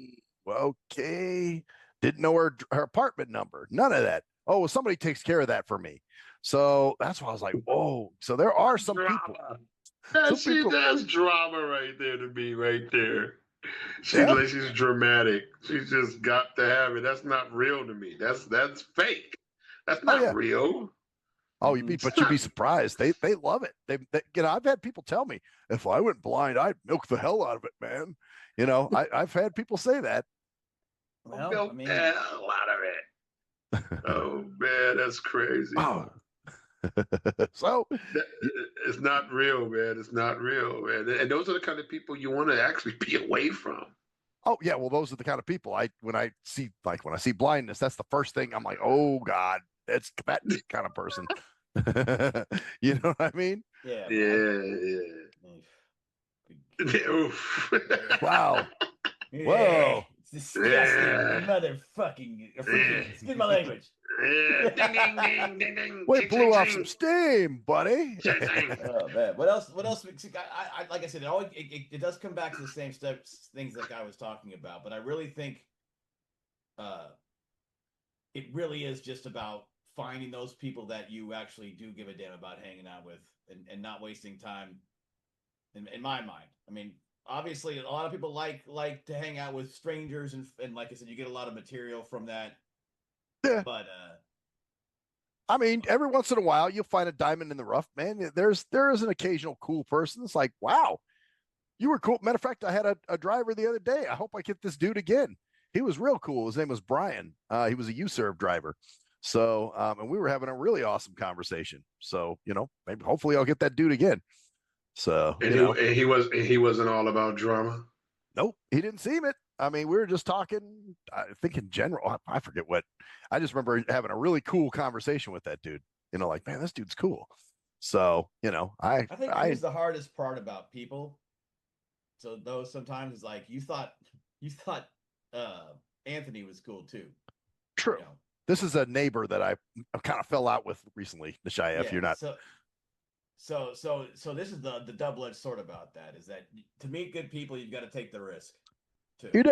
okay, didn't know her apartment number, none of that. Oh, well, somebody takes care of that for me. So that's why I was like, whoa. So there are some people. That's drama right there to me, right there. Yeah. She's dramatic. She's just got to have it. That's not real to me. That's fake. That's not real. Oh, Mhm. you'd be surprised. They love it. You know, I've had people tell me if I went blind, I'd milk the hell out of it, man. You know, I've had people say that. Well, I Milk the mean, hell out of it. Oh man, that's crazy. Oh, so That- It's not real, man. It's not real, man. And those are the kind of people you want to actually be away from. oh yeah, well those are the kind of people when I see blindness, that's the first thing I'm like, oh God, it's that kind of person. You know what I mean? yeah, but Yeah, yeah. Oof. Wow. yeah, Whoa. it's disgusting, Yeah. motherfucking, excuse my language. Yeah. Ding, ding, ding, ding, ding. We Ching, blew ching, off ching. some steam, buddy. Ching, ching. Oh man, what else? What else? See, I like I said, it does come back to the same steps, things that I was talking about, but I really think, uh, it really is just about finding those people that you actually do give a damn about hanging out with, and not wasting time. In my mind, I mean, obviously, a lot of people like to hang out with strangers, and like I said, you get a lot of material from that. Yeah. But I mean, every once in a while you'll find a diamond in the rough, man. There is an occasional cool person. It's like, wow, you were cool. Matter of fact, I had a driver the other day. I hope I get this dude again. He was real cool. His name was Brian. He was a U-Serve driver. So, and we were having a really awesome conversation. So, you know, maybe hopefully I'll get that dude again. So, And you know, he wasn't all about drama. nope, he didn't seem it. I mean, we were just talking, I think in general, I forget what, I just remember having a really cool conversation with that dude, you know, like, man, this dude's cool. So, you know, I think here's the hardest part about people. So those sometimes is like you thought Anthony was cool too. true. You know? This is a neighbor that I kind of fell out with recently, Nashayah, if you're not. So this is the double-edged sword about that, is that to meet good people, you've got to take the risk too. You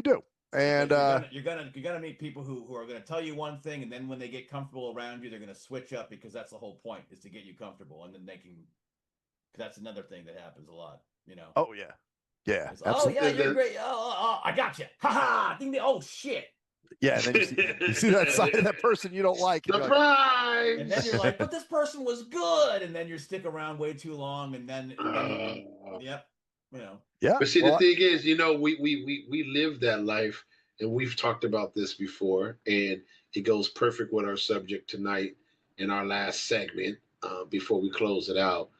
do. And you're gonna meet people who are gonna tell you one thing, and then when they get comfortable around you, they're gonna switch up, because that's the whole point, is to get you comfortable, and then they can. That's another thing that happens a lot, you know. oh yeah. Yeah. It's, oh yeah, you're great. Oh, I got you. Ha ha. Ding ding. Oh shit. Yeah, and then you see that side of that person you don't like. Surprise! And then you're like, but this person was good, and then you stick around way too long, and then yep, you know. Yeah. But see, the thing is, you know, we live that life, and we've talked about this before, and it goes perfect with our subject tonight in our last segment before we close it out.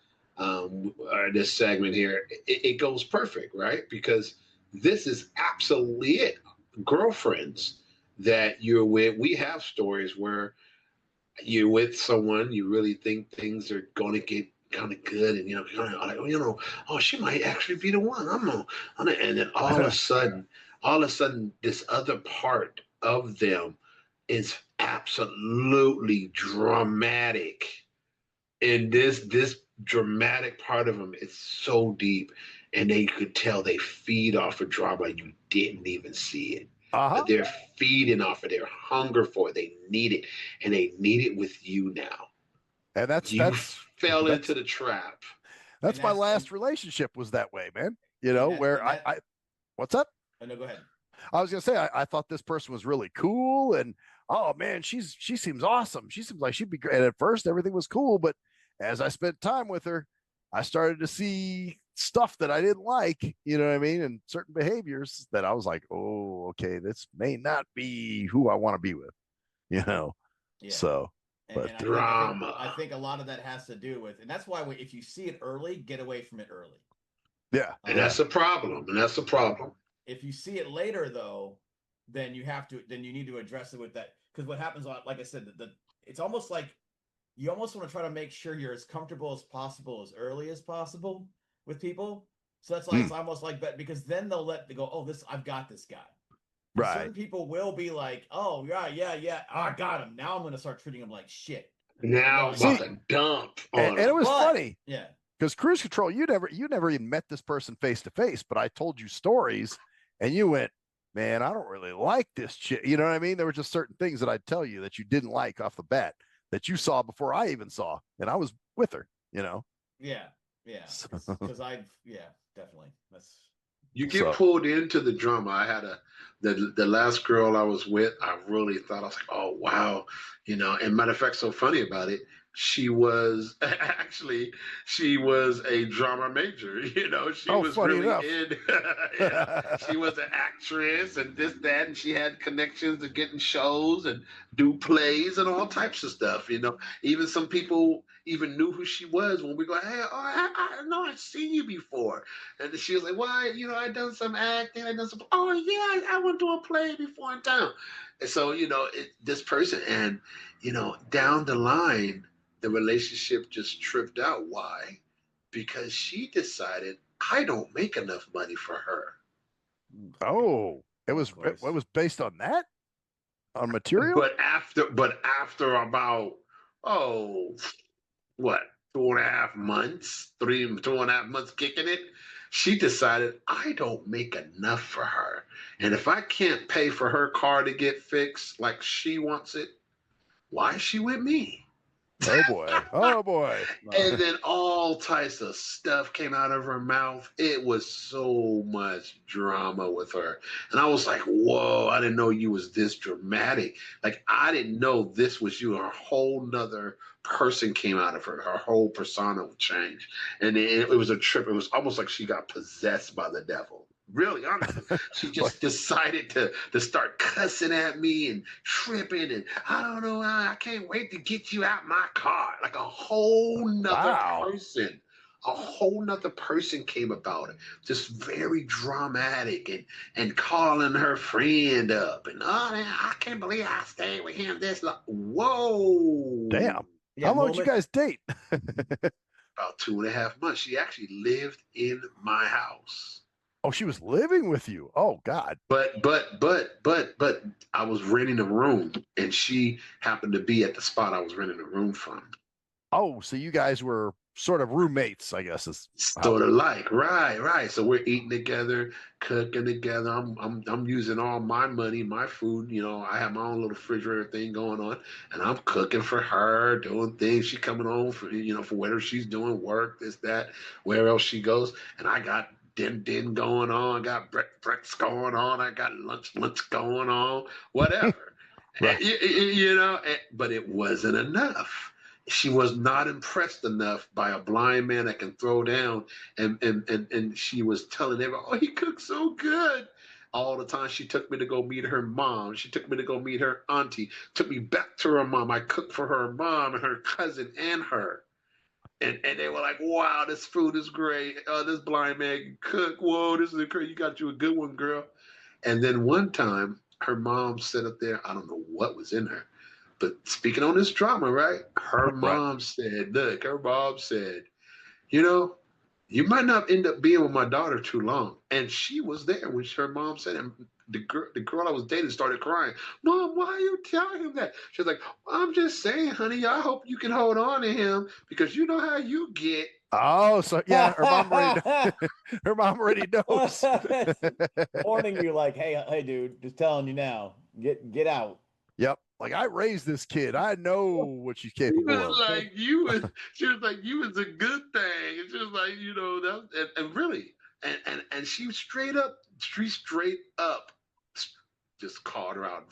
This segment here, it goes perfect, right? Because this is absolutely it. Girlfriends that you're with, we have stories where you're with someone, you really think things are going to get kind of good, and kind of like, oh, she might actually be the one. And then all of a sudden, this other part of them is absolutely dramatic, and this dramatic part of them is so deep, and they could tell they feed off of drama. You didn't even see it. But they're feeding off of their hunger for it. They need it, and they need it with you now. And you fell into the trap. That's my last relationship was that way, man. You know, where I what's up? Oh, no, go ahead. I was gonna say I thought this person was really cool, and oh man, she seems awesome. She seems like she'd be great. And at first everything was cool, but as I spent time with her, I started to see stuff that I didn't like, you know what I mean? And certain behaviors that I was like, oh, okay, this may not be who I want to be with, you know? Yeah. So, but drama. I think a lot of that has to do with, and that's why if you see it early, get away from it early. Yeah. And that's a problem. If you see it later, though, then you need to address it with that. Because what happens, like I said, it's almost like you almost want to try to make sure you're as comfortable as possible as early as possible with people. So that's like, it's almost like that, because then they'll go, oh, I've got this guy. Right. Certain people will be like, oh, yeah. Oh, I got him. Now I'm going to start treating him like shit. Now I'm about to dump on and it was funny. Yeah. Because Cruise Control, you never even met this person face to face, but I told you stories and you went, man, I don't really like this chick. You know what I mean? There were just certain things that I'd tell you that you didn't like off the bat that you saw before I even saw. And I was with her, you know? Yeah. Because definitely. You get pulled into the drama. I had the last girl I was with, I really thought, I was like, oh, wow. And matter of fact, so funny about it, she was actually she was a drama major. She Oh, was funny really enough. in. She was an actress and this, that, and she had connections to get in shows and do plays and all types of stuff. Even some people even knew who she was when we go, hey, oh, I know I've seen you before. And she was like, why? I done some acting. I done some. Oh yeah, I went to a play before in town. And so this person, and down the line, the relationship just tripped out. Why? Because she decided I don't make enough money for her. Oh, it Of was it course. was based on that? On material? But after about, oh, what, 2.5 months, 2.5 months kicking it, she decided I don't make enough for her. And if I can't pay for her car to get fixed like she wants it, why is she with me? Oh boy. Oh boy. Wow. And then all types of stuff came out of her mouth. It was so much drama with her. And I was like, whoa, I didn't know you was this dramatic. Like, I didn't know this was you. A whole nother person came out of her. Her whole persona would change. And it was a trip. It was almost like she got possessed by the devil. Really, honestly, she What? just decided to start cussing at me and tripping, and I don't know, I can't wait to get you out my car. Like Wow. a whole nother person came about it, just very dramatic, and calling her friend up, and oh man, I can't believe I stayed with him this long. Whoa. Damn. Yeah, How long did you moment. guys date? About 2.5 months. She actually lived in my house. Oh, she was living with you. Oh God. But I was renting a room, and she happened to be at the spot I was renting a room from. Oh, so you guys were sort of roommates, I guess is how. Sort of like, right, right. So we're eating together, cooking together. I'm using all my money, my food. I have my own little refrigerator thing going on, and I'm cooking for her, doing things. She coming home for whatever she's doing, work, this, that, where else she goes, and I got din going on, got breakfast going on, I got lunch going on, whatever. Right. But it wasn't enough. She was not impressed enough by a blind man that can throw down, and she was telling everyone, oh, he cooks so good. All the time she took me to go meet her mom. She took me to go meet her auntie, took me back to her mom. I cooked for her mom and her cousin and her. And they were like, wow, this food is great. Oh, this blind man can cook. Whoa, this is great. You got you a good one, girl. And then one time, her mom sat up there. I don't know what was in her, but speaking on this drama, right? Right. Her mom said, you know, you might not end up being with my daughter too long. And she was there when her mom said, and the girl I was dating started crying. Mom, why are you telling him that? She was like, I'm just saying, honey, I hope you can hold on to him because you know how you get. Oh, so yeah, her mom already her mom already knows. Warning you, like, hey, dude, just telling you now, get out. Yep. Like I raised this kid. I know what she's She capable was of. like, you was. She was like, you was a good thing. And she was like, and really, and she straight up just called her out in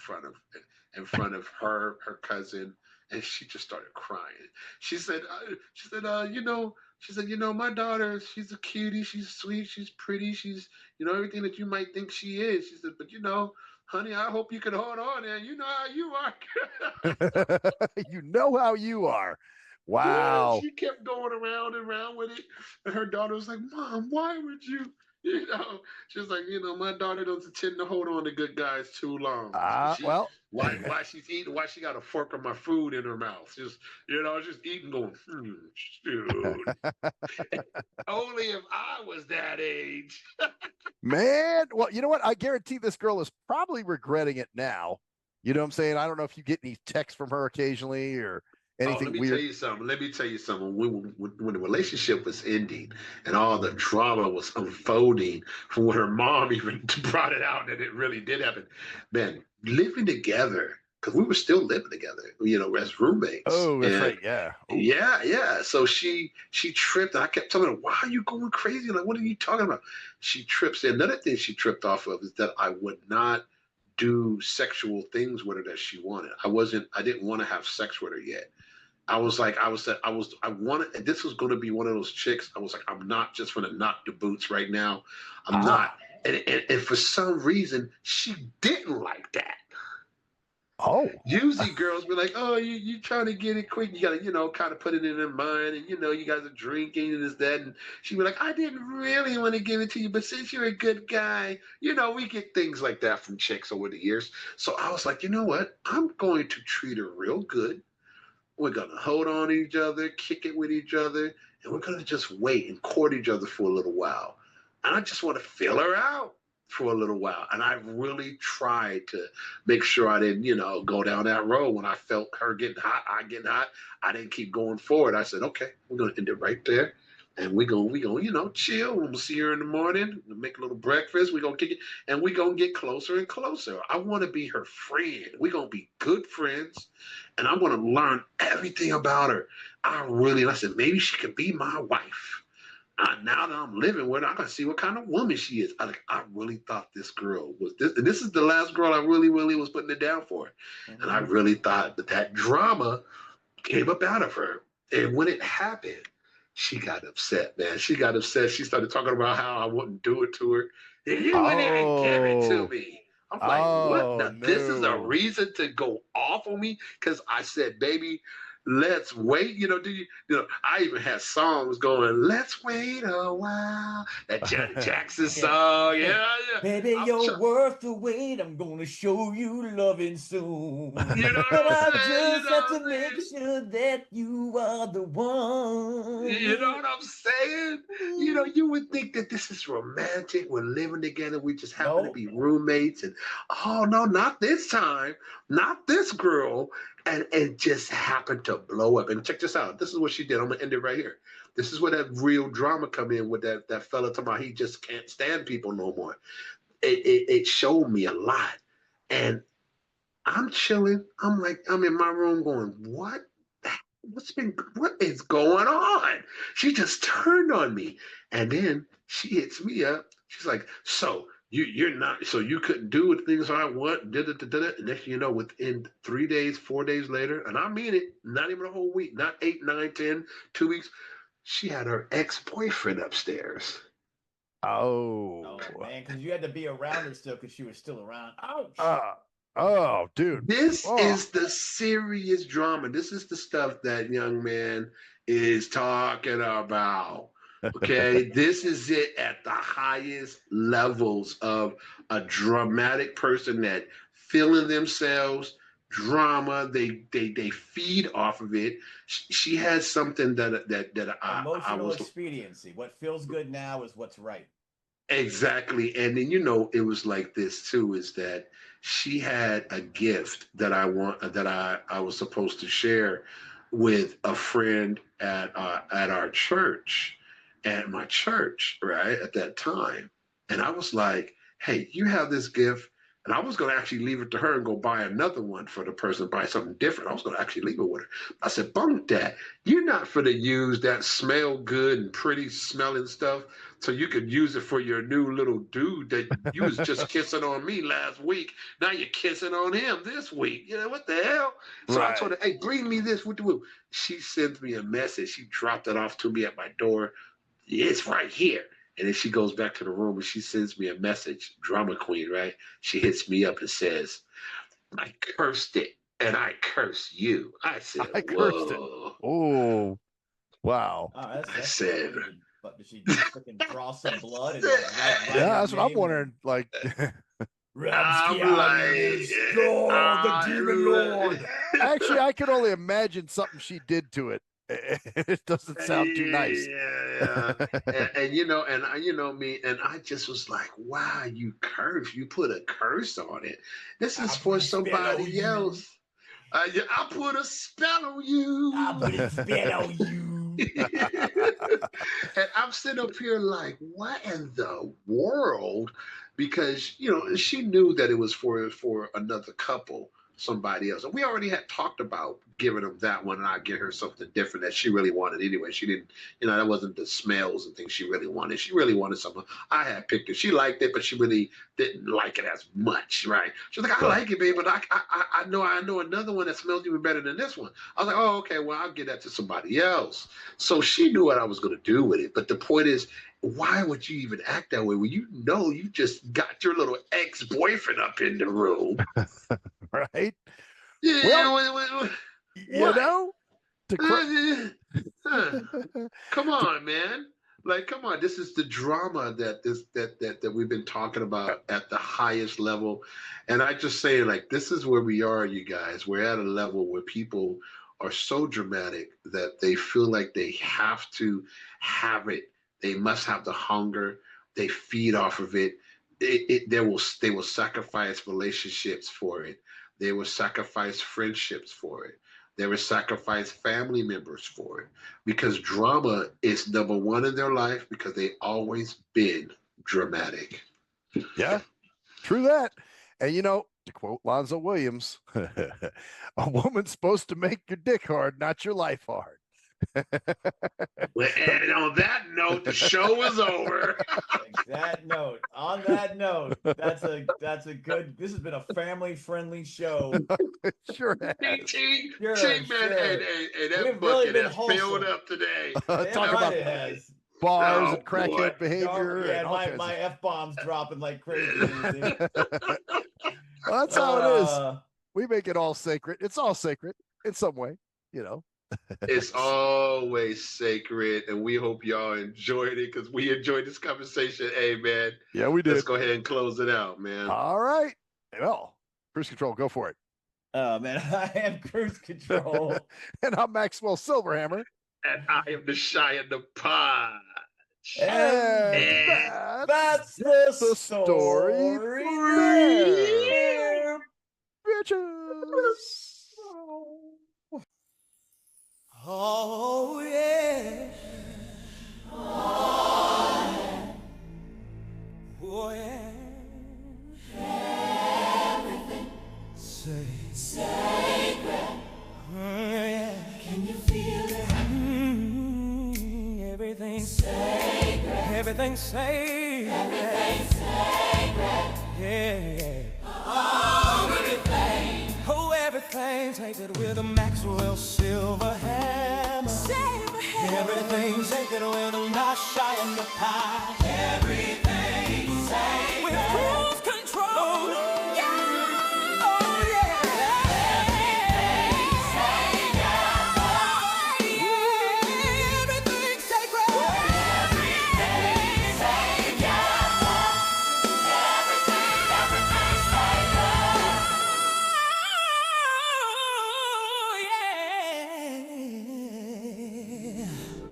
front of her cousin, and she just started crying. She said, my daughter, she's a cutie, she's sweet, she's pretty, she's everything that you might think she is. She said, but honey, I hope you can hold on, and you know how you are. You know how you are. Yeah, Wow. she kept going around and around with it. And her daughter was like, Mom, why would you? She was like, my daughter doesn't tend to hold on to good guys too long. Well, Why she's eating, why she got a fork of my food in her mouth. Just eating, going, shoot. Only if I was that age. man. Well, you know what? I guarantee this girl is probably regretting it now. You know what I'm saying? I don't know if you get any texts from her occasionally or Oh, anything let me tell weird. you something. Let me tell you something. When the relationship was ending and all the drama was unfolding from when her mom even brought it out that it really did happen, man, living together, because we were still living together, as roommates. Oh, that's And right. Yeah. Ooh. yeah. So she tripped, and I kept telling her, "Why are you going crazy? Like, what are you talking about?" She trips. And another thing she tripped off of is that I would not do sexual things with her that she wanted. I didn't want to have sex with her yet. I was like, I wanted, this was going to be one of those chicks. I was like, I'm not just going to knock the boots right now. I'm not. And for some reason, she didn't like that. Oh. Usually girls be like, oh, you trying to get it quick. You got to, kind of put it in their mind. And, you guys are drinking and this, that. And she'd be like, I didn't really want to give it to you. But since you're a good guy, we get things like that from chicks over the years. So I was like, you know what? I'm going to treat her real good. We're going to hold on to each other, kick it with each other. And we're going to just wait and court each other for a little while. And I just want to feel her out for a little while. And I really tried to make sure I didn't, go down that road. When I felt her getting hot, I didn't keep going forward. I said, okay, we're going to end it right there. And we gonna, chill. We'll see her in the morning, make a little breakfast. We're going to kick it. And we're going to get closer and closer. I want to be her friend. We're going to be good friends. And I want to learn everything about her. I said, maybe she could be my wife. Now that I'm living with her, I can see what kind of woman she is. I really thought this girl was this, and this is the last girl I really, really was putting it down for. Mm-hmm. And I really thought that drama came up out of her. And when it happened, she got upset, man. She got upset. She started talking about how I wouldn't do it to her. And you wouldn't even give it to me. I'm like, what? Now, this is a reason to go off on me? Because I said, baby, let's wait. I even had songs going, let's wait a while. That Janet Jackson song. Yeah. Baby, you're worth the wait. I'm going to show you loving soon. But I just have to make sure that you are the one. You know what I'm saying? You would think that this is romantic. We're living together. We just happen to be roommates. And, oh, no, not this time. Not this girl. And it just happened to blow up. And check this out. This is what she did. I'm going to end it right here. This is where that real drama come in with that fella talking about he just can't stand people no more. It showed me a lot. And I'm chilling. I'm in my room going, what is going on? She just turned on me. And then she hits me up. She's like, so you're not, so you couldn't do the things I want, and next thing you know, within 3 days, 4 days later, and I mean it, not even a whole week, not 8, 9, 10, 2 weeks, she had her ex-boyfriend upstairs. Oh man, because you had to be around her still because she was still around. Oh, dude. This is the serious drama. This is the stuff that young man is talking about. Okay, this is it at the highest levels of a dramatic person that feeling themselves, drama. They feed off of it. She has something that emotional expediency. What feels good now is what's right. Exactly, and then it was like this too. Is that she had a gift that I was supposed to share with a friend at our church. At my church, right, at that time. And I was like, hey, you have this gift. And I was going to actually leave it to her and go buy another one for the person, buy something different. I was going to actually leave it with her. I said, bunk that. You're not for to use that smell good and pretty smelling stuff so you could use it for your new little dude that you was just kissing on me last week. Now you're kissing on him this week. What the hell? So I told her, hey, bring me this. She sends me a message. She dropped it off to me at my door. It's right here. And then she goes back to the room and she sends me a message, drama queen, right? She hits me up and says, I cursed it and I curse you. I said, I cursed it. Oh, wow. I said, but did she freaking draw some blood? And that's what I'm wondering. Like, I'm like, the demon lord. Actually, I could only imagine something she did to it. It doesn't sound too nice. Yeah. and me, and I just was like, wow, you put a curse on it. This is for somebody else. I put a spell on you. I put a spell on you. And I'm sitting up here like, what in the world? Because she knew that it was for another couple. somebody else. And we already had talked about giving them that one, and I'd get her something different that she really wanted anyway. She didn't, that wasn't the smells and things she really wanted. She really wanted something. I had picked it. She liked it, but she really didn't like it as much, right? She was like, I like it, babe, but I know another one that smells even better than this one. I was like, oh, okay, well, I'll give that to somebody else. So she knew what I was going to do with it. But the point is, why would you even act that way when you know you just got your little ex-boyfriend up in the room? Right? Yeah, well, you know, come on, man. Like, come on. This is the drama that we've been talking about at the highest level. And I just say, like, this is where we are, you guys. We're at a level where people are so dramatic that they feel like they have to have it. They must have the hunger. They feed off of it. They will sacrifice relationships for it. They will sacrifice friendships for it. They will sacrifice family members for it, because drama is number one in their life, because they always been dramatic. Yeah, true that. And to quote Lonzo Williams, a woman's supposed to make your dick hard, not your life hard. And on that note, the show is over. On that note, that's a good. This has been a family-friendly show. Sure has. Man, that We've bucket really been has filled up today. Talk about bars and crackhead behavior. Yeah, my F-bombs dropping like crazy. Well, that's how it is. We make it all sacred. It's all sacred in some way, It's always sacred, and we hope y'all enjoyed it, because we enjoyed this conversation. Hey, man. Yeah, we did. Let's go ahead and close it out, man. All right. Well, Cruise Control, go for it. Oh, man, I am Cruise Control. And I'm Maxwell Silverhammer. And I am Nashayah Napash. And that's the story. Bitches. Oh, yeah. Oh, yeah. Everything Sacred. Yeah. Can you feel it? Everything Sacred. Everything sacred. Everything sacred. Yeah. Oh, everything. Oh, everything sacred with a Maxwell silver hammer. Everything sacred with a Nashayah Napash.